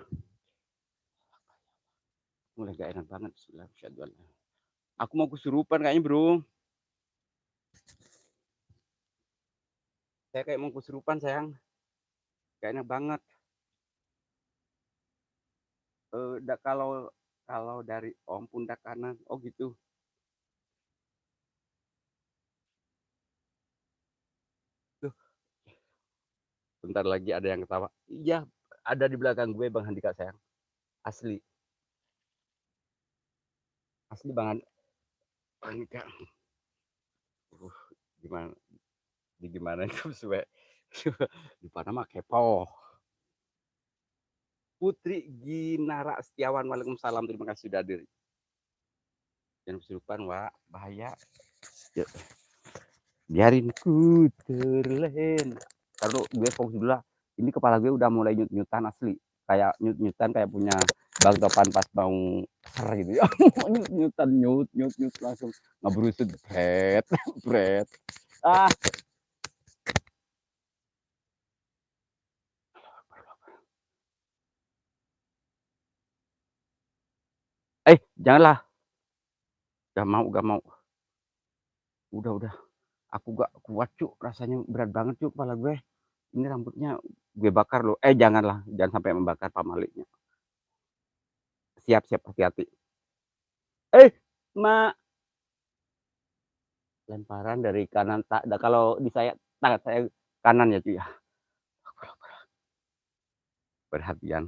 Mulai gak enak banget. Aku mau kesurupan kayaknya, Bro. Saya kayak mau kesurupan, sayang. Gak enak banget. Kalau kalau dari Om pundak kanan. Oh gitu. Tuh, bentar lagi ada yang ketawa. Iya, ada di belakang gue Bang Handika sayang. Asli. Asli Bang Handika. Gimana? Di gimana itu suwe. Di mana mah kepo. Putri Ginara Setiawan, waalaikumsalam, terima kasih sudah hadir. Jangan kesurupan, Wak, bahaya. Ya, biarin ku terlena. Kalau gue fokus dulu lah. Ini kepala gue udah mulai nyut-nyutan asli. Kayak nyut-nyutan kayak punya Bang Topan pas mau ser gitu ya. Nyut-nyutan, nyut langsung ngebrusut. Bret, bret. Ah, janganlah. Gak mau. Udah. Aku gak kuat, Cuk. Rasanya berat banget, Cuk, kepala gue. Ini rambutnya gue bakar loh. Janganlah. Jangan sampai membakar pamaliknya. Siap, hati-hati. Eh, "Ma." Lemparan dari kanan kalau di saya tangan saya kanan ya, cuy, ya. Perhatian,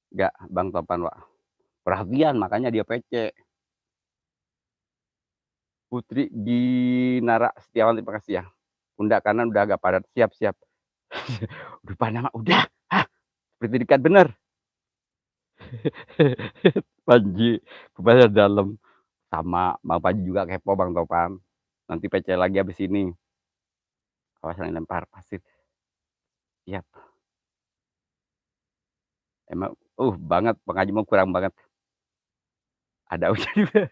nggak Bang Topan, Pak. Perhatian, makanya dia PC. Putri Ginara Setiawan, terima kasih ya. Pundak kanan udah agak padat, siap siap. Depan nama udah, hah, seperti dekat bener. Panji, rupanya dalam. Sama Bang Panji juga kepo Bang Topan. Nanti PC lagi habis ini. Awas saling lempar pasir. Siap. Emang banget, Bang Haji mau kurang banget. Ada hujan juga.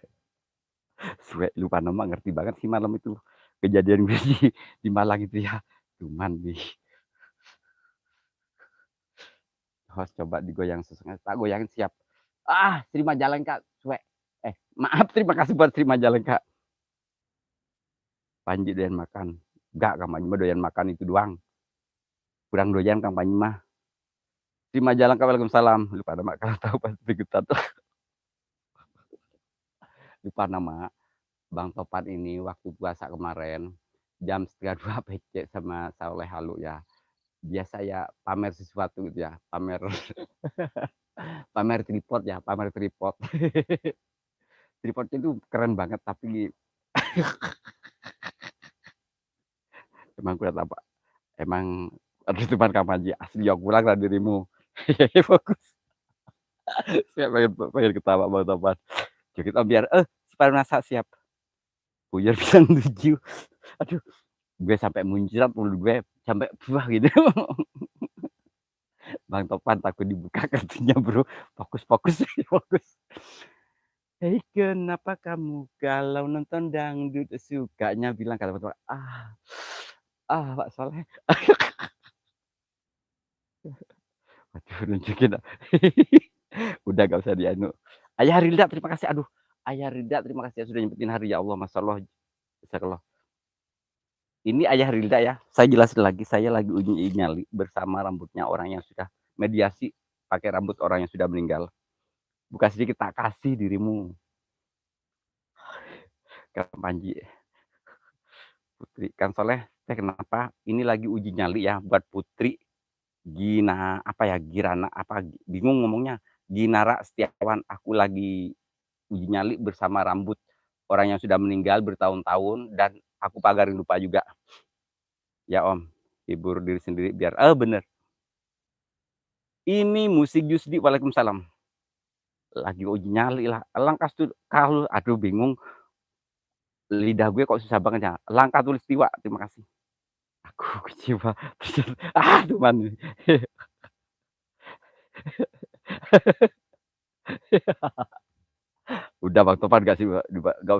Suwe lupa nama, ngerti banget sih malam itu. Kejadian gue di Malang itu ya. Cuman nih, host coba digoyang sesengnya. Tak goyangin siap. Ah, Sri Majalengka, suwe. Maaf, terima kasih buat Sri Majalengka. Panji doyan makan. Enggak, Kang Panji mah doyan makan itu doang. Kurang doyan Kang Panji mah. Sri Majalengka, waalaikumsalam. Lupa nama, kalau tahu pasti getat. Lupa nama. Bang Topan ini waktu puasa kemarin jam setengah dua PC sama Sauleh Halu ya. Biasa ya pamer sesuatu gitu ya, pamer pamer tripod ya, pamer tripod. Tripodnya itu keren banget tapi emang kuat apa? Emang aduh teman Kamaji asli yang kurang lah dirimu. Fokus. Saya pengen ketawa Bang Topan. Jadi kita biar supaya masak siap. Buyar pisang 7. Aduh, gue sampai muncrat mulut gue sampai buah gitu. Bang Topan takut dibuka kartunya bro. Fokus fokus fokus. Hei kenapa kamu kalau nonton dangdut sukanya bilang kata Bang Topan. Pak Soleh. Waduh nunjukin. Udah gak usah dianu. Ayah Rilda terima kasih. Aduh, Ayah Rilda terima kasih ya sudah nyempetin hari ya Allah, Masya Allah. Jazakallah. Ini Ayah Rilda ya. Saya jelasin lagi, saya lagi uji nyali bersama rambutnya orang yang sudah mediasi pakai rambut orang yang sudah meninggal. Bukan sedikit tak kasih dirimu. Kang Panji. Putri Kang Soleh, kenapa? Ini lagi uji nyali ya buat Putri Girana apa bingung ngomongnya. Ginara Setiawan, aku lagi uji nyali bersama rambut orang yang sudah meninggal bertahun-tahun dan aku pagarin lupa juga. Ya Om, hibur diri sendiri biar bener. Ini musik Yusdi, waalaikumsalam. Lagi uji nyali lah. Langkah kalau aduh bingung. Lidah gue kok susah banget ya. Langkah tulis tiwa, terima kasih. Aku kecewa. Teman. Udah Bang Topan gak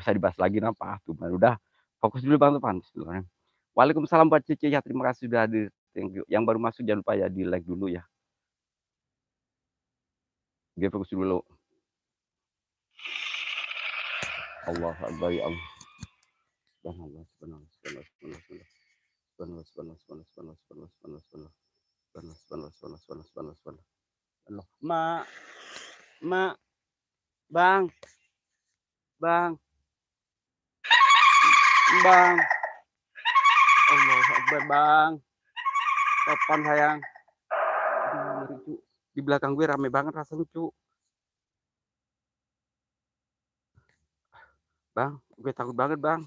usah dibahas lagi napa. Teman udah fokus dulu Bang Topan. Waalaikumsalam buat Cici ya, terima kasih sudah hadir. Thank you. Yang baru masuk jangan lupa ya di like dulu ya. Dia fokus dulu. Allah Akbar ya Allah. Subhanallah, subhanallah, subhanallah, subhanallah, subhanallah, subhanallah, subhanallah, subhanallah, subhanallah, subhanallah, subhanallah, subhanallah, subhanallah, subhanallah, subhanallah, subhanallah. Allah. Mak, Bang, Bang, Bang. Allah Akbar, Bang. Topan sayang. Aduh, ngeri, cu. Di belakang gue rame banget rasanya, cu. Bang, gue takut banget, Bang.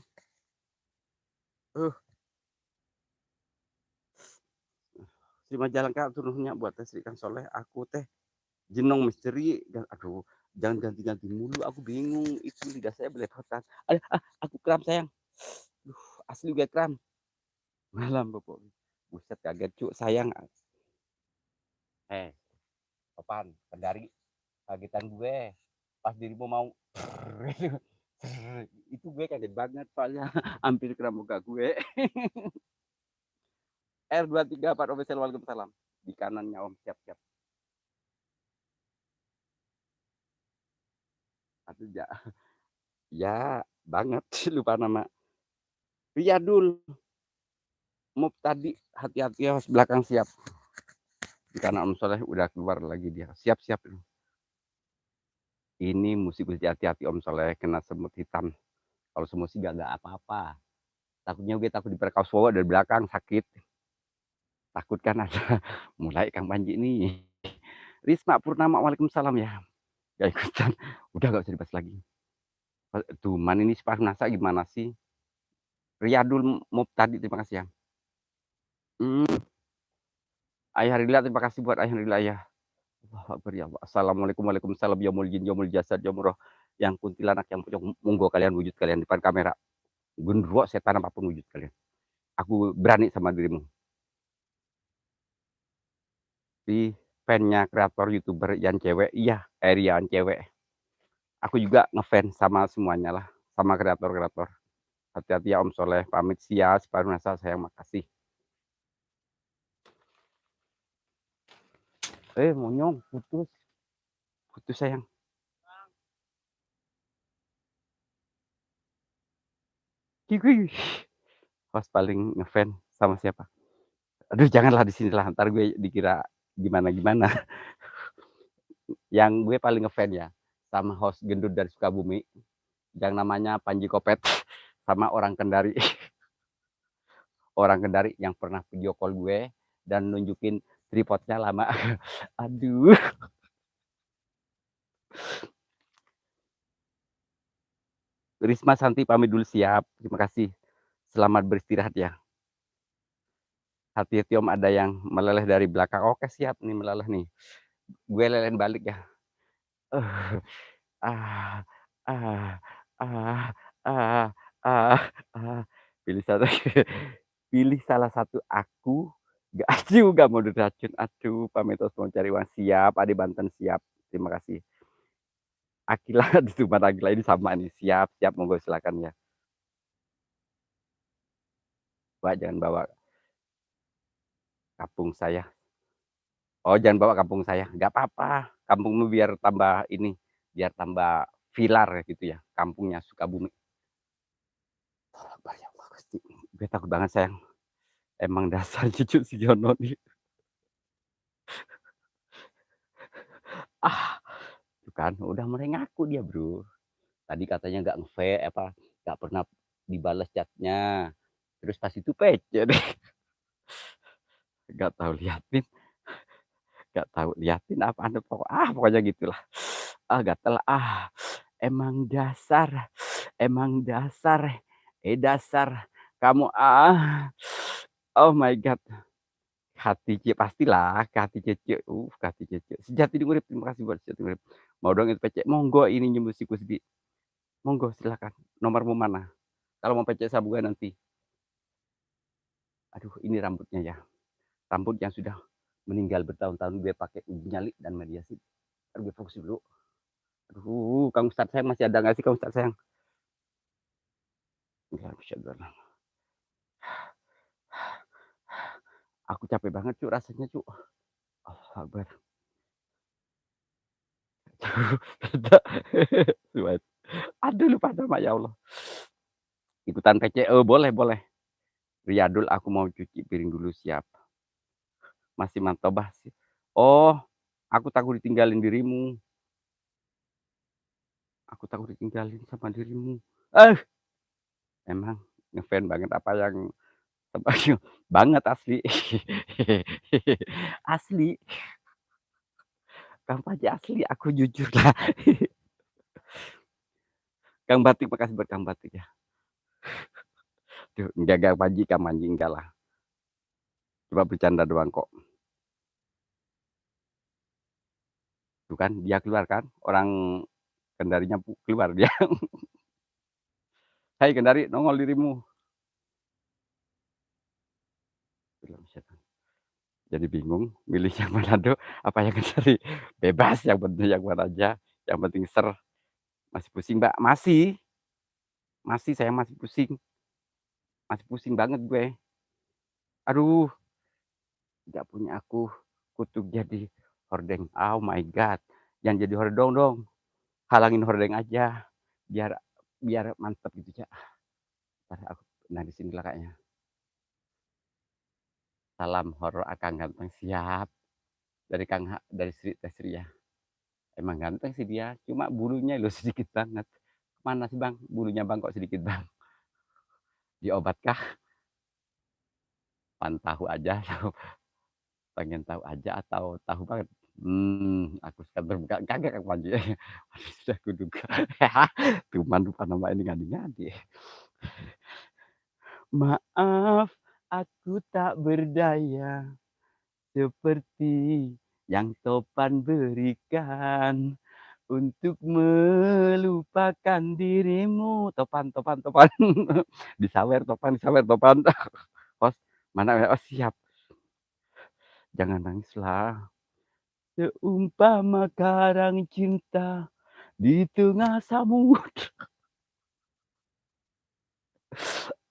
Terima jalan Kak turunnya buat tes ikan soleh. Aku teh jenong misteri. Aduh, jangan ganti-ganti mulu. Aku bingung. Itu lidah saya belepotan. Aku kram sayang. Asli gue kram. Malam bapak. Buset kaget cu sayang. Topan, kendari kagetan gue. Pas dirimu mau itu gue kaget banget soalnya hampir kena muka gue. R234 official waalaikumsalam. Di kanannya Om, siap-siap. Aduh ya banget lupa nama. Riyadul. Move tadi hati-hati ya belakang siap. Di kanan Om Soleh udah keluar lagi dia. Siap-siap. Ini musti Gusti hati-hati Om Soleh kena semut hitam. Kalau semut sih nggak apa-apa. Takutnya gue takut diperkaos cowok dari belakang sakit. Takut kan ada mulai Kang Panji nih. Risma Purnama, waalaikumsalam ya. Gak ikutan. Udah gak usah dibahas lagi. Cuman ini si Farnasa gimana sih? Riyadul Muptadi, terima kasih ya. Hmm, Ayah Rila, terima kasih buat Ayah Rila ya. Allahu Akbar ya Allah. Assalamualaikum, waalaikumsalam, yaumul jin, yaumul jasad, yaumul roh. Yang kuntilanak, yang pocong, monggo kalian wujud kalian depan kamera. Gendro setan apapun wujud kalian. Aku berani sama dirimu. Di fan-nya kreator YouTuber yang cewek, iya, yang cewek. Aku juga ngefans sama semuanya lah, sama kreator-kreator. Hati-hati ya Om Soleh, pamit sia, separuh nasa sayang, makasih. Monyong, putus. Putus sayang. Kiki. Pas paling ngefans sama siapa? Aduh, janganlah di sinilah, ntar gue dikira gimana-gimana. Yang gue paling ngefans ya, sama host gendut dari Sukabumi, yang namanya Panji Kopet, sama orang Kendari. Orang Kendari yang pernah video call gue, dan nunjukin tripodnya lama. Aduh. Risma Santi pamit dulu, siap. Terima kasih. Selamat beristirahat ya. Hati-hati Om, ada yang meleleh dari belakang. Oke, siap nih meleleh nih. Gue lelehin balik ya. Uh, ah, ah, ah, ah, ah, ah. Pilih satu. Pilih salah satu aku. Gak juga mau diracun. Aduh, pamit mau cari uang, siap. Adi Banten siap. Terima kasih. Akila di Tuban, Akila ini sama nih. Siap, siap. Monggo silakan ya. Pak, jangan bawa kampung saya. Oh, jangan bawa kampung saya. Nggak apa-apa. Kampungmu biar tambah ini, biar tambah vilar gitu ya. Kampungnya Sukabumi. Ya Allah, Gusti. Gue takut banget sayang. Emang dasar cucu si Jono nih. Ah, tuh kan udah mulai ngaku dia, Bro. Tadi katanya nggak apa, nggak pernah dibalas chatnya. Terus pas itu pece deh. Nggak tahu liatin, nggak tahu liatin apa anda pokoknya gitulah. Gatel emang dasar, emang dasar, dasar kamu oh my god. Hati Cie pastilah, hati Cece, hati Cece. Sejati urip, terima kasih buat sejati urip. Mau dong itu PC, monggo ini musikus di, monggo silakan. Nomormu mana? Kalau mau PC sambungan nanti. Aduh, ini rambutnya ya. Rambut yang sudah meninggal bertahun-tahun gue pakai ubi nyali dan mediasi. Aduh, gue fokus dulu. Aduh, Kang Ustadz sayang masih ada nggak sih Kang Ustadz sayang? Enggak bisa dulu. Aku capek banget cu rasanya cu. Oh, sabar. Aduh, lupa nama ya Allah. Ikutan PC, boleh boleh. Riyadul, aku mau cuci piring dulu, siap. Masih mantau sih. Oh, aku takut ditinggalin dirimu. Aku takut ditinggalin sama dirimu. Eh, emang ngefan banget apa yang banget asli. Asli. Kang Paji asli, aku jujur lah. Kang Batik, makasih buat Kang Batik ya. Tuh, enggak Paji, Kang Manji enggak lah. Cuma bercanda doang kok. Tuh kan, dia keluar kan. Orang Kendarinya keluar dia. Hai Kendari, nongol dirimu. Jadi bingung milih yang Manado apa yang Kendari. Bebas, yang penting yang mana aja. Yang penting masih pusing Mbak, masih saya masih pusing banget gue. Aduh, nggak punya aku kutuk jadi hordeng. Oh my god, yang jadi hordeng dong, halangin hordeng aja biar biar mantep gitu ya. Aku, nah di sinilah kayaknya. Salam horor Akang Ganteng, siap dari Kang dari Sri Tesri ya. Emang ganteng sih dia, cuma bulunya loh sedikit banget. "Mana sih Bang, bulunya Bang kok sedikit Bang? Diobat kah?" Pan tahu aja, pengen tahu aja atau tahu banget? Aku suka terbuka kaget Kang Panji. Sudah kuduga. Cuman lupa nama ini ngadi-ngadi. Maaf, aku tak berdaya, seperti yang topan berikan, untuk melupakan dirimu. Topan topan topan. Disawer topan disawer topan. Hos, mana ya? Oh siap. Jangan nangislah, seumpama karang cinta di tengah samud.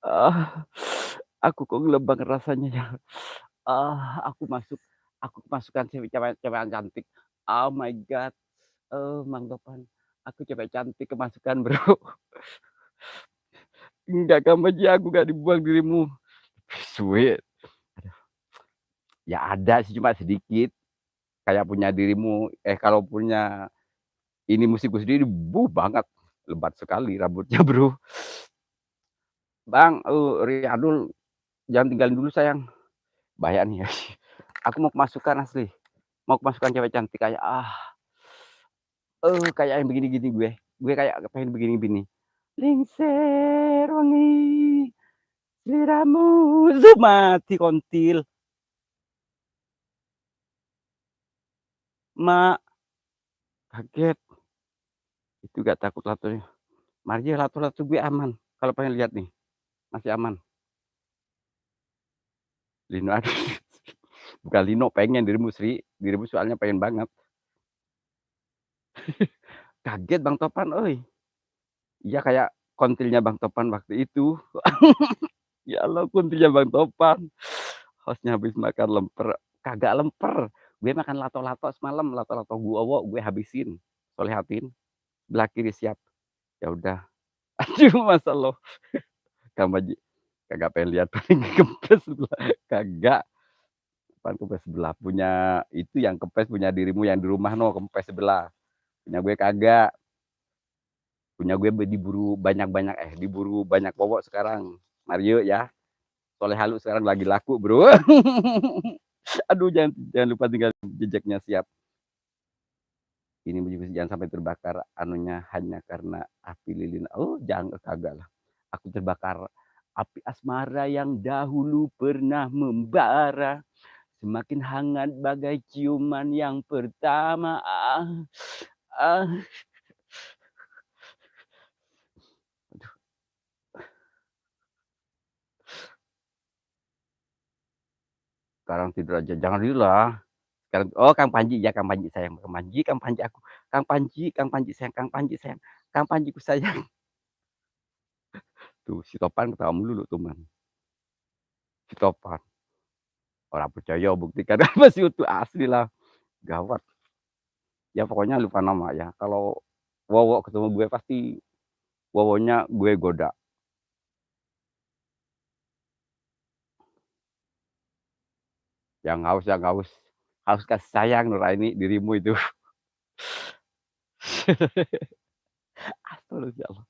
Ah, aku kok gelembang rasanya ya. Aku kemasukan cewek-cewek cantik. Oh my god, Mang Topan, aku cewek cantik kemasukan, Bro. Enggak Kang Panji, aku nggak dibuang dirimu. Sweet. Ya ada sih cuma sedikit, kayak punya dirimu, kalau punya ini musikku sendiri, banget, lebat sekali rambutnya, Bro. "Bang, Riadul jangan tinggalin dulu sayang." Bahaya nih, aku mau kemasukan asli, mau kemasukan cewek cantik kayak, kayak yang begini-gini gue kayak pengen begini-begini. Lingser wangi sliramu, mati kontil. Mak, kaget, itu gak takut latunya. Mari latu-latu gue aman, kalau pengen lihat nih, masih aman. Lino aduh, bukan Lino pengen, dirimu Sri, dirimu soalnya pengen banget. Kaget Bang Topan euy. Iya kayak kontilnya Bang Topan waktu itu. Ya Allah kuntilnya Bang Topan. Hostnya habis makan lemper, kagak lemper, gue makan lato-lato semalam, lato-lato guowo gue habisin, solehatin, belah kiri siap. Ya udah, aduh masa lo, Kang Panji kagak pengen lihat paling kempes sebelah, kagak, pan kempes sebelah, punya itu yang kempes punya dirimu yang di rumah no, kempes sebelah, punya gue kagak, punya gue diburu banyak-banyak diburu banyak cowok sekarang, Mario ya, soleh halu sekarang lagi laku Bro. Aduh jangan jangan lupa tinggal jejaknya siap. Ini jangan sampai terbakar anunya hanya karena api lilin. Oh, jangan kagak lah. Aku terbakar api asmara yang dahulu pernah membara. Semakin hangat bagai ciuman yang pertama. Ah. Aduh, sekarang tidur aja. Jangan dulu lah. Sekarang, oh Kang Panji ya Kang Panji sayang. Kang Panji aku. Kang Panji sayang, Kang Panji sayang. Kang Panji ku sayang. Tuh si Topan ketawa mulu tuh man. Si Topan. Orang percaya buktikan masih utuh asli lah. Gawat. Ya pokoknya lupa nama ya. Kalau Wowo ketemu gue pasti Wowonya gue goda. Yang haus, yang haus. Haus kasih sayang Nuraini dirimu itu. Astagfirullah.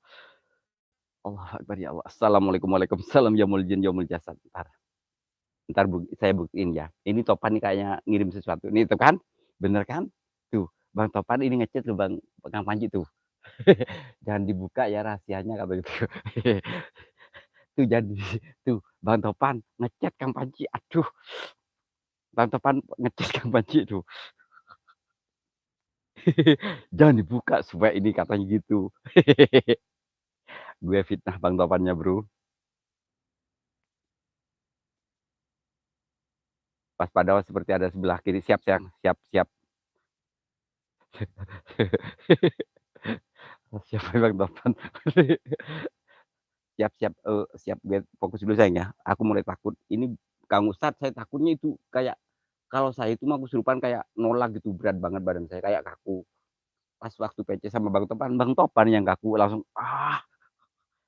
Allah Akbar ya Allah. Assalamualaikum waalaikumsalam ya jin ya jasad. Ntar saya buktiin ya. Ini Topan nih kayaknya ngirim sesuatu. Nih tuh kan? Bener kan? Tuh, Bang Topan ini ngechat tuh Bang Kang Panji tuh. Jangan dibuka ya rahasianya kata gitu. Tuh jadi tuh Bang Topan ngechat Kang Panji. Aduh, Bang Topan ngechat Kang Panji tuh. Jangan dibuka supaya ini katanya gitu. Gue fitnah Bang Topannya, Bro. Pas padahal seperti ada sebelah kiri. Siap, sayang. Siap, siap. Siap, Bang Topan. Siap, siap. Siap. Gue fokus dulu, sayang ya. Aku mulai takut. Ini Kang Ustadz, saya takutnya itu kayak kalau saya itu mah kesurupan kayak nolak gitu. Berat banget badan saya. Kayak kaku. Pas waktu PC sama Bang Topan yang kaku langsung,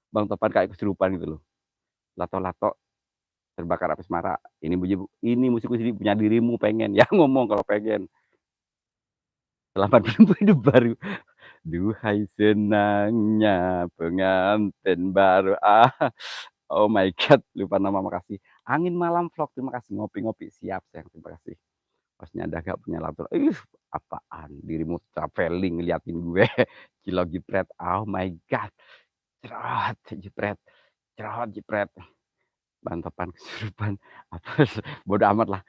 Bang Topan kayak kesurupan gitu loh. Lato-lato terbakar api asmara. Ini musik sini punya dirimu pengen ya ngomong kalau pengen. Selamat menempuh hidup baru. Duhai senangnya pengantin baru, oh my god, lupa nama, makasih. Angin Malam Vlog, terima kasih. Ngopi-ngopi, siap sayang, terima kasih. Masnya ada gak punya laptop? Apaan, dirimu travelling ngeliatin gue, cilok jepret, oh my god, cerot jepret, cerot jepret, bantopan kesurupan, apa, bodo amat lah,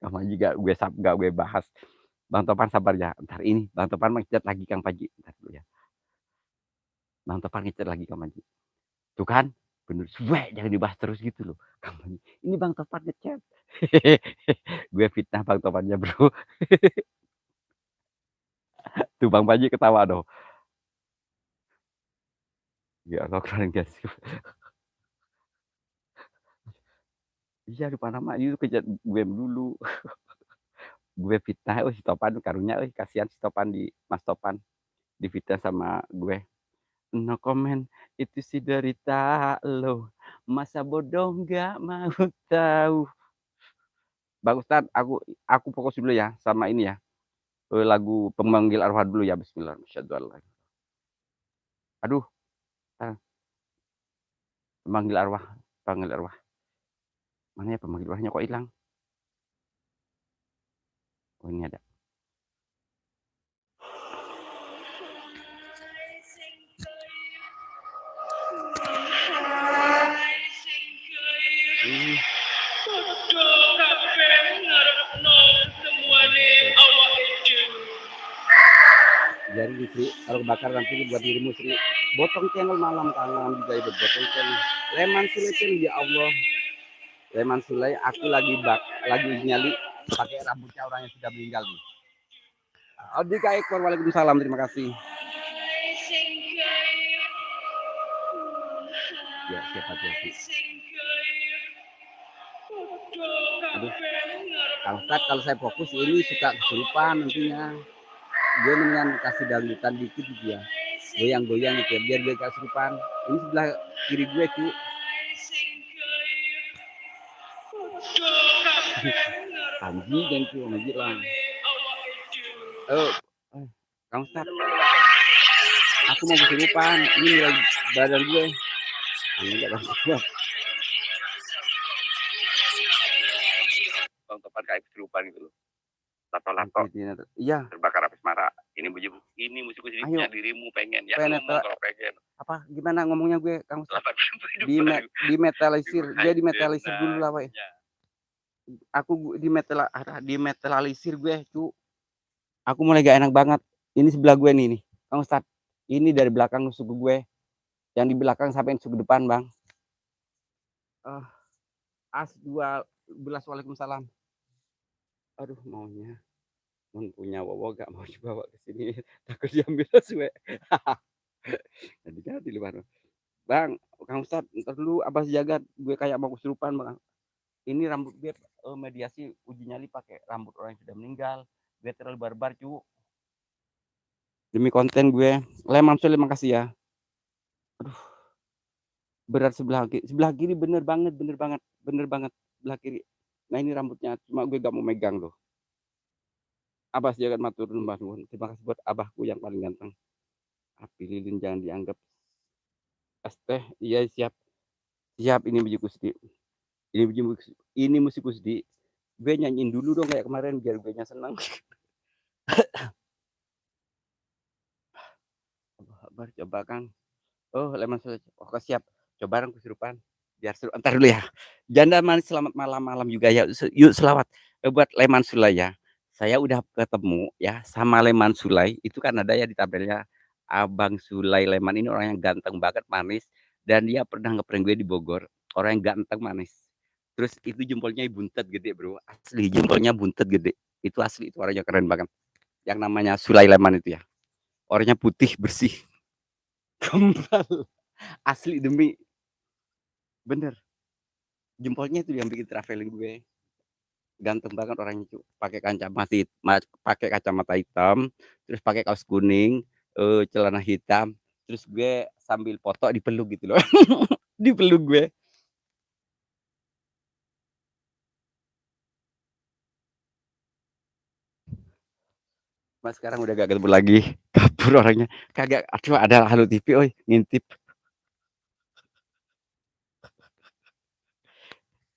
sama juga gak gue bahas. Bang Topan sabar ya, entar ini Bang Topan nge-chat lagi Kang Panji, entar dulu ya. Bang Topan nge-chat lagi Kang Panji. Tuh kan, bener, jangan dibahas terus gitu loh. Kang Panji, ini Bang Topan nge-chat. Gue fitnah Bang Topannya bro. Tuh Bang Panji ketawa dong. Ya Allah, keren gak sih? Iya, lupa nama, itu kejat gue dulu. Gue fitnah, si Topan karunya, kasihan si Topan di Mas Topan. Di fitnah sama gue. No comment, itu sih derita lo. Masa bodoh nggak mau tahu. Bang Ustadz, aku fokus dulu ya sama ini ya. Lagu Pemanggil Arwah dulu ya. Bismillah. Aduh, ah, pemanggil arwah, panggil arwah. Mana ya pemanggil arwahnya kok hilang? Oh ini ada. Jadi Sri, kalau kebakar nanti buat dirimu Sri. Botong channel malam kangen juga itu botong channel. Leman Sulaiman ya Allah. Leman Sulai, aku lagi nyali pakai rambutnya orang yang sudah meninggal nih. Abdika Ekor, waalaikumsalam, terima kasih. Ya, siapa hati-hati. Aduh, Kang Ustadz, kalau saya fokus ini suka kesurupan nantinya. Gue mendingan kasih dangdutan dikit gitu ya. Goyang-goyang gitu ya, biar gue kesurupan. Ini sebelah kiri gue tuh. Panji dan tuh Panji lah. Oh, Kang Ustadz, aku mau kesurupan. Ini nilai badan gue. Ini gak kesurupan. Bang Topan kayak kesurupan gitu loh. Lato-lato. Iya. Terbakar api asmara. Ini musikku punya dirimu pengen. Ya ngomong kalau pengen. Apa gimana ngomongnya gue Kang Ustadz? Dimetalisir. Dia dimetalisir dulu lah, Pak. Aku dimetalalisir gue, cu. Aku mulai gak enak banget. Ini sebelah gue nih, Kang Ustadz. Ini dari belakang nusuk gue. Yang di belakang sampai nusuk ke depan, Bang. As 12, waalaikumsalam. Aduh, maunya punya wowo gak mau dibawa ke sini. Takut diambil sesuai. Jadi luar. Bang, Kang Ustadz, ntar dulu Abah Jagat, gue kayak mau kesurupan, Bang. Ini rambut gue mediasi uji nyali pakai rambut orang yang sudah meninggal. Gue terlalu barbar, cu. Demi konten gue. Leman Sule, makasih ya. Aduh, berat sebelah kiri bener banget sebelah kiri. Nah ini rambutnya, cuma gue gak mau megang loh. Abah Jagat matur nuwun. Terima kasih buat abahku yang paling ganteng. Api lilin jangan dianggap teh. Iya siap. Siap, ini biji Kusdi. Ini musik Kusdi. Gue nyanyiin dulu dong kayak kemarin biar gue nya senang. Coba Kang. Oh, Leman Sule. Oh, siap. Coba dong kesurupan. Biar seru. Entar dulu ya. Janda manis selamat malam juga ya. Yuk selawat buat Leman Sule ya. Saya udah ketemu ya sama Leman Sulai. Itu kan ada ya di tabelnya. Abang Sulai Leman ini orang yang ganteng banget, manis. Dan dia pernah ngeprank gue di Bogor. Orang yang ganteng, manis. Terus itu jempolnya buntet gede bro. Asli jempolnya buntet gede. Itu asli, itu orangnya keren banget. Yang namanya Sulai Leman itu ya. Orangnya putih, bersih. Kembal. Asli demi. Bener. Jempolnya itu yang bikin traveling gue. Ganteng banget orangnya itu, pakai kacamata hitam, terus pakai kaos kuning, celana hitam, terus gue sambil foto dipeluk gitu loh. Dipeluk gue. Mas sekarang udah gak ketemu lagi, kabur orangnya. Kagak, aduh ada Halo TV oi, ngintip.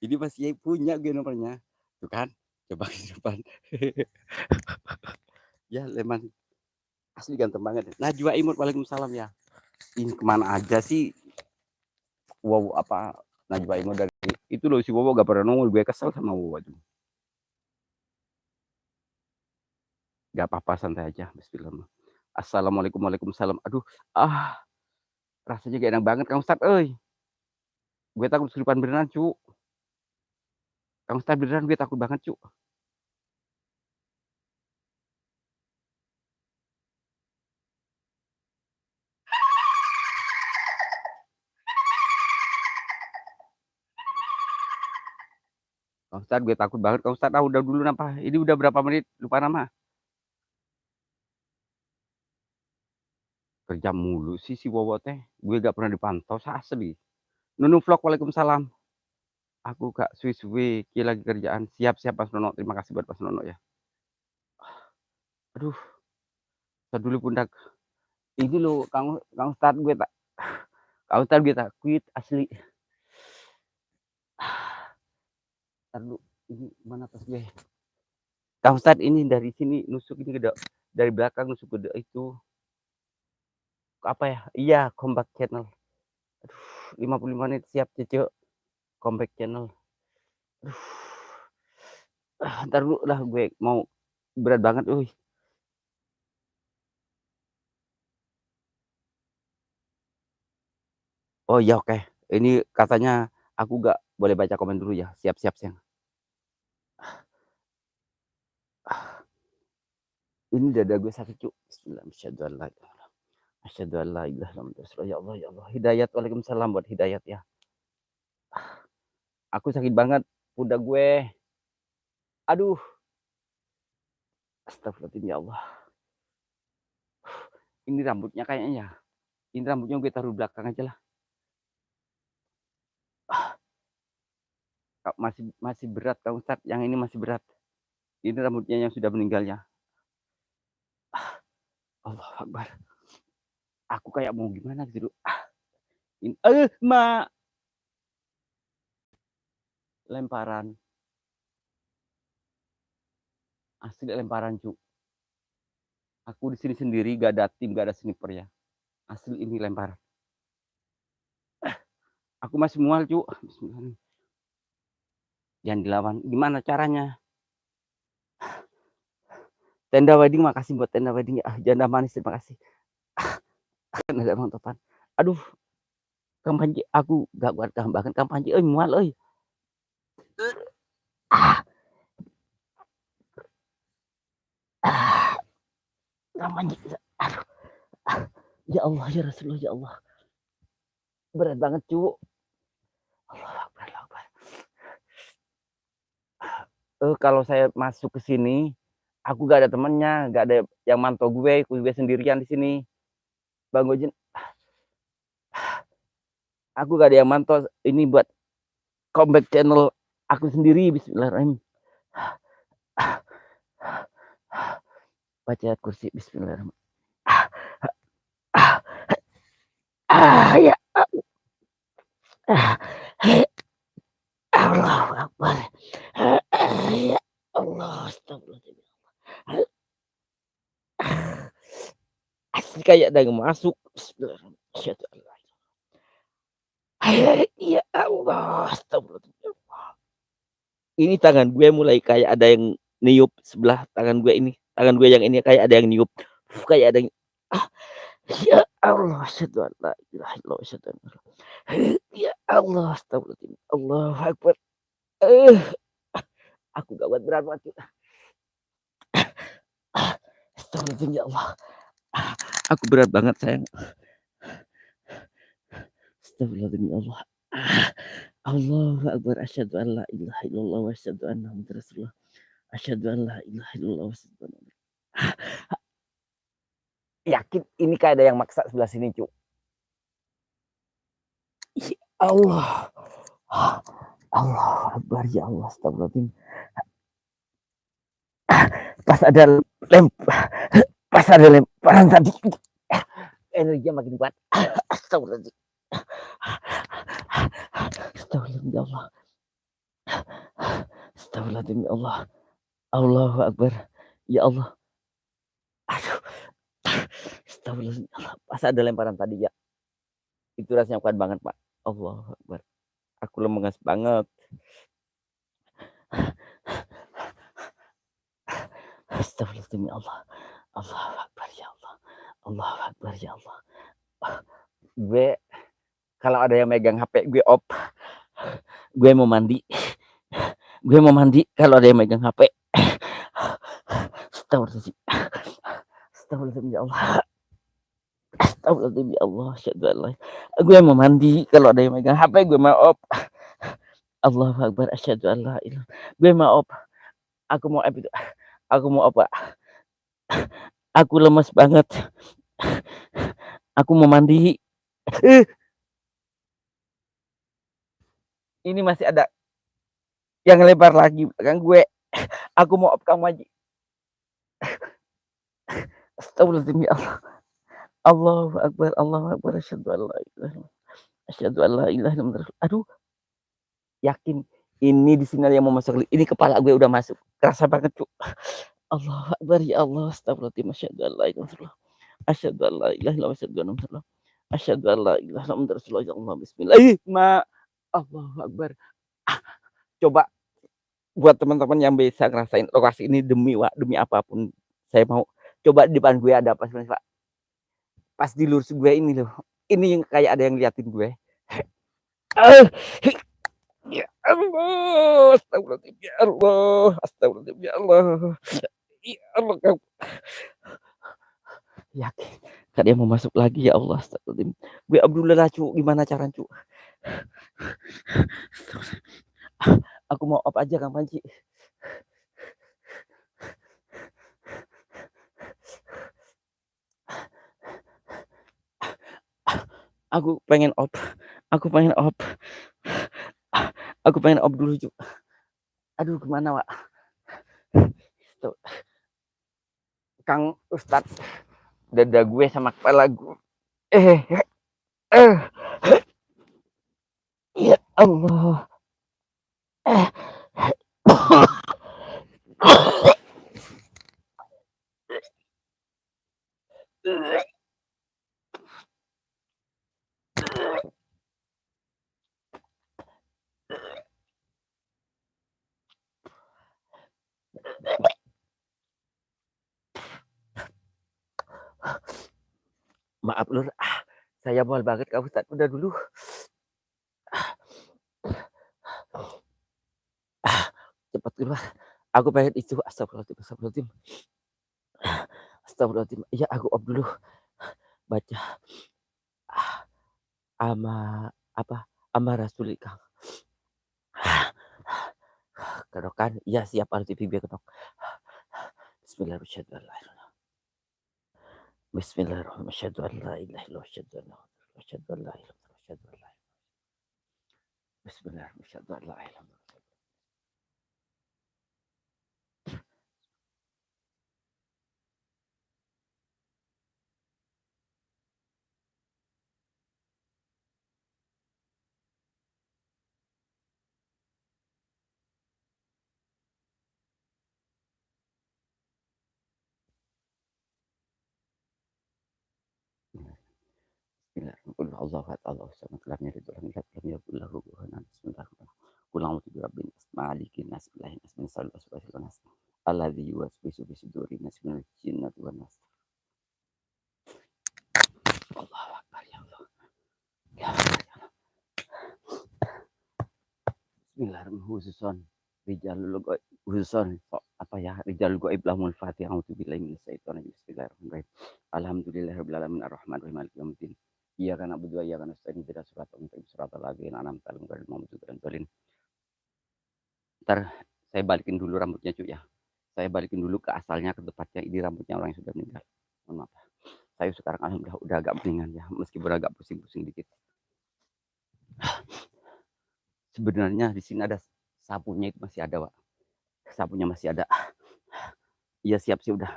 Ini masih punya gue nomornya. Tuh kan, coba ke depan. Ya leman, asli ganteng banget. Najwa Imut, waalaikumsalam ya. Ini kemana aja sih? Wow, apa Najwa Imut dari itu loh si Wowo gak pernah nongol, gue kesel sama Wowo tuh. Gak apa-apa, santai aja. Bismillah. Assalamualaikum, waalaikumsalam. Aduh, rasanya gak enak banget Kang Ustad, euy. Gue takut kesurupan beneran, cu. Kang Ustad beneran gue takut banget, cu. Kang Ustad gue takut banget, Kang Ustad. Udah dulu napa? Ini udah berapa menit? Lupa nama. Kerja mulu sih si Wowo teh. Gue gak pernah dipantau, asli. Nunu Vlog, waalaikumsalam. Aku gak suwe-suwe, ki lagi kerjaan. Siap-siap Mas Nono. Terima kasih buat Mas Nono ya. Aduh, saya dulu pundak. Ini lo Kang Ustad gue tak. Kang Ustad gue tak quit asli. Aduh, ini mana tas gue? Kang Ustad ini dari sini nusuk ini ke dari belakang nusuk ke itu apa ya? Iya, comeback channel. Aduh, 55 menit siap Cece. Comeback channel. Aduh. Ntar dulu lah gue mau berat banget, uy. Oh iya oke. Ini katanya aku gak boleh baca komen dulu ya. Siap-siap sayang. Ini dada gue sakit cu. Bismillah. Asyhadu an la ilaha illallah. Ya Allah ya Allah. Hidayat, waalaikumsalam buat Hidayat ya. Aku sakit banget pundak gue. Aduh. Astagfirullahaladzim ya Allah. Ini rambutnya kayaknya ya. Ini rambutnya gue taruh belakang aja lah. Masih berat Kang Ustadz. Yang ini masih berat. Ini rambutnya yang sudah meninggal ya. Allah Akbar. Aku kayak mau gimana gitu. Ini, lemparan. Asli lemparan cu. Aku di sini sendiri, gak ada tim, gak ada sniper ya. Asli ini lemparan. Aku masih mual cu. Bismillah. Jangan dilawan. Gimana caranya? Tenda wedding, makasih buat tenda wedding ya. Janda manis, terima kasih. Ada Bang Topan. Aduh, Kang Panji, aku gak kuat banget Kang Panji. Mual euy. Kang Panji. Aduh. Ya Allah, ya Rasulullah, ya Allah. Berat banget cu. Allah Akbar, Allah Akbar. Kalau saya masuk ke sini, aku gak ada temennya, gak ada yang mantau gue sendirian di sini. Bang Gojin, aku gak ada yang mantau ini buat comeback channel aku sendiri. Bismillahirrahmanirrahim. Baca ayat kursi. Bismillahirrahmanirrahim. Ya. Allahu Akbar. Ya Allah, astagfirullahaladzim. Asli kayak ada yang masuk. Bismillahirrahmanirrahim. Ya Allah, astagfirullahaladzim. Ini tangan gue mulai kayak ada yang niup sebelah tangan gue ini. Tangan gue yang ini kayak ada yang niup. Kayak ada yang ya Allah, asyhadu an la ilaha illallah, asyhadu anna ya Allah, astagfirullahaladzim. Allahu Akbar. Aku gak kuat berat mati. Astagfirullahaladzim ya Allah. Aku berat banget sayang. Astagfirullahaladzim ya Allah. Allahu Akbar. Asyhadu an la ilaha illallah wa asyhadu anna muhammadar rasulullah. Asyhadu an la ilaha illallah wa asyhadu anna yakin ini kayak ada yang maksa sebelah sini cu. Ya Allah. Allah Akbar ya Allah, astagfirullahaladzim. Pas ada Pas ada lemparan tadi, energinya makin kuat. Astagfirullahaladzim. Astagfirullahaladzim ya Allah. Astagfirullahaladzim ya Allah. Allahu Akbar. Ya Allah. Aduh. Astagfirullahaladzim ya Allah. Pas ada lemparan tadi ya. Itu rasanya kuat banget, Pak. Allahu Akbar. Aku lemes banget. Astagfirullahaladzim ya Allah. Allahu Akbar ya Allah. Allahu Akbar ya Allah. Gue kalau ada yang megang HP gue off. Gue mau mandi. Gue mau mandi kalau ada yang megang HP. Astagfirullahaladzim. Astagfirullahaladzim ya Allah. Astagfirullahaladzim ya Allah. Asyhadu. Gue mau mandi kalau ada yang megang HP gue mau off. Allahu Akbar. Asyhadu an la ilaha. Gue mau off. Aku mau off itu. Aku mau off, Pak. Aku lemes banget. Aku mau mandi. Ini masih ada yang lebar lagi belakang gue. Aku mau off kamu aja. Astagfirullahaladzim ya Allah. Allahu Akbar. Allahu Akbar. Asyhadu an la ilaha illallah. Asyhadu an la ilaha illallah. Aduh. Yakin ini di sini ada yang mau masuk. Ini kepala gue udah masuk. Kerasa banget, Cuk. Allahu Akbar ya Allah. Astagfirullahaladzim. Asyhadu an la ilaha illallah. Asyhadu an la ilaha illallah. Asyhadu anna Muhammadan. Asyhadu an la ilaha illallah. Ya Allah. Bismillah. Allahu Akbar. Coba buat teman-teman yang bisa ngerasain lokasi ini demi apapun saya mau. Coba di depan gue ada apa sih, Pak? Pas di lurus gue ini loh. Ini yang kayak ada yang liatin gue. Ya Allah, astagfirullahaladzim ya Allah, astagfirullahaladzim ya Allah. Ya Allah, kau yakin kan dia mau masuk lagi ya Allah, astagfirullahaladzim. Gue Abdullah cu, gimana cara cu? Aku mau off aja Kang Panji. Aku pengen off. Aku pengen off. Aku pengen off dulu, Cuk. Aduh, gimana, Pak? Tuh. Kang Ustad, dada gue sama kepala gue. Ya Allah. Maaf Lur, saya mual banget Kak Ustad, udah dulu. Cepat keluar. Aku pengen itu. Astagfirullahaladzim. Astagfirullahaladzim. Ya aku off dulu. Baca. Ama Rasulika. Kerokan. Ya siap TV biar ketok. Bismillahirrahmanirrahim. Bismillahirrahmanirrahim. Bismillahirrahmanirrahim. Bismillahirrahmanirrahim. Rijalul Ghaib Rijalul Ghaib lahumul Fatihah. A'udzubillahi minasyaitonir rajim. Bismillahirrahmanirrahim. Alhamdulillahirabbil alamin arrahmanir rahim maliki yaumiddin. Iyyaka na'budu wa iyyaka nasta'in ihdinas siratal mustaqim siratal ladzina an'amta 'alaihim ghairil maghdubi 'alaihim waladdallin. Ntar saya balikin dulu rambutnya Cuk ya. Saya balikin dulu ke asalnya, ke tempatnya. Ini rambutnya orang yang sudah meninggal. Mohon maaf. Saya sekarang alhamdulillah udah agak mendingan ya, meskipun agak pusing-pusing dikit. Sebenarnya di sini ada sapunya, itu masih ada, Pak. Sapunya masih ada. Iya siap sih udah.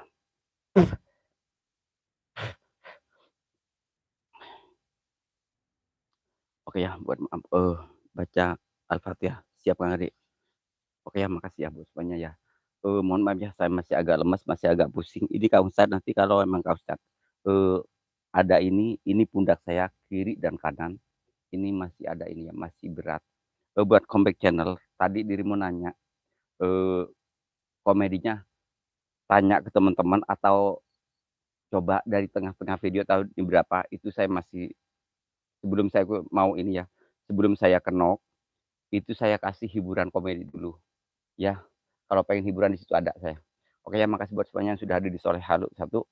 Oke ya, buat baca Al-Fatihah. Siap Kang Ade? Oke ya, makasih ya buat semuanya ya. Mohon maaf ya, saya masih agak lemas, masih agak pusing. Ini Kak Ustad nanti kalau emang Kak Ustad, eee, ada ini pundak saya kiri dan kanan, ini masih ada ini ya, masih berat. Buat comeback channel, tadi dirimu nanya, eee, komedinya tanya ke teman-teman atau coba dari tengah-tengah video tahun ini berapa, itu saya masih sebelum saya mau ini ya, sebelum saya ke Nok, itu saya kasih hiburan komedi dulu, ya. Kalau pengen hiburan di situ ada saya. Oke ya, makasih buat semuanya yang sudah hadir di Sore Halu satu.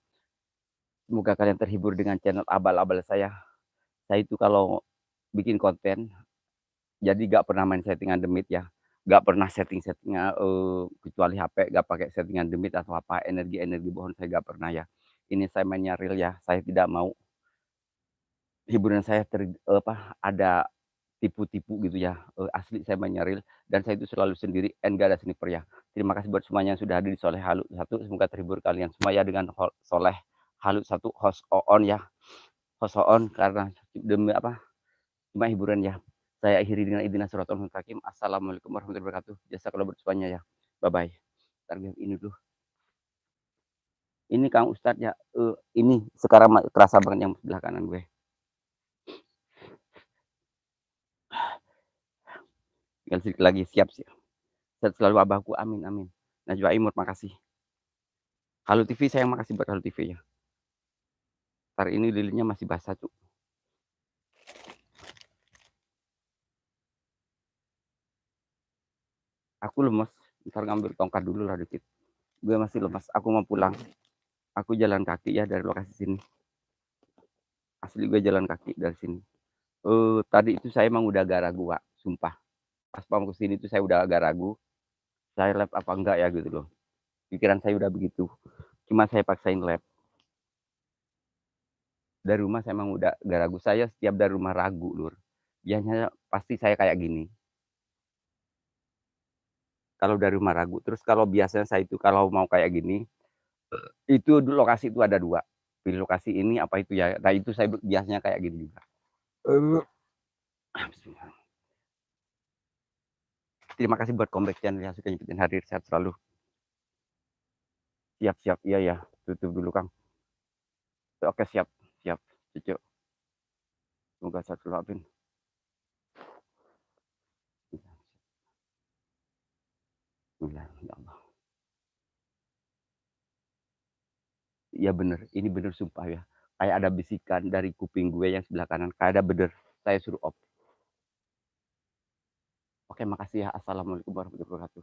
Semoga kalian terhibur dengan channel abal-abal saya. Saya itu kalau bikin konten, jadi nggak pernah main settingan demit ya, nggak pernah setting-settingan, kecuali HP nggak pakai settingan demit atau apa, energi-energi bohong saya nggak pernah ya. Ini saya mainnya real ya, saya tidak mau hiburan saya ada tipu-tipu gitu ya, asli saya mainnya real dan saya itu selalu sendiri and nggak ada sniper ya. Terima kasih buat semuanya yang sudah hadir di Soleh Halu satu, semoga terhibur kalian semua ya dengan Soleh Halu satu, host Oon ya, host Oon karena demi cuma hiburan ya. Saya akhiri dengan idina suratul mustaqim. Assalamualaikum warahmatullahi wabarakatuh. Jazakallahu buat semuanya ya. Bye-bye. Entar ini dulu. Ini Kang Ustad ya, ini sekarang kerasa banget yang sebelah kanan gue. Tinggal sedikit lagi, siap sih. Sehat selalu abahku, amin amin. Najwa Imut, makasih. Halu TV sayang, makasih buat Halu TV ya. Entar ini lilinnya masih basah, Cuk. Aku lemes, entar ngambil tongkat dulu lah dikit. Gue masih lemas, aku mau pulang. Aku jalan kaki ya dari lokasi sini. Asli gue jalan kaki dari sini. Tadi itu saya emang udah agak ragu, Pak, sumpah. Pas mau ke sini tuh saya udah agak ragu, saya lab apa enggak ya gitu loh. Pikiran saya udah begitu. Cuma saya paksain lab. Dari rumah saya emang udah agak ragu. Saya setiap dari rumah ragu, Lur. Biasanya pasti saya kayak gini. Kalau dari rumah ragu. Terus kalau biasanya saya itu kalau mau kayak gini, itu lokasi itu ada dua. Pilih lokasi ini apa itu ya. Nah itu saya biasanya kayak gini juga. Terima kasih buat comeback channel yang sudah ngikutin hadir. Sehat selalu. Siap, siap. Iya, ya. Tutup dulu, Kang. Oke, siap. Siap. Cucu. Semoga sehat selalu, Apin. Bismillah, ya Allah. Iya bener, ini bener sumpah ya. Kayak ada bisikan dari kuping gue yang sebelah kanan. Kayak ada bener. Saya suruh off. Oke, makasih ya. Assalamualaikum warahmatullahi wabarakatuh.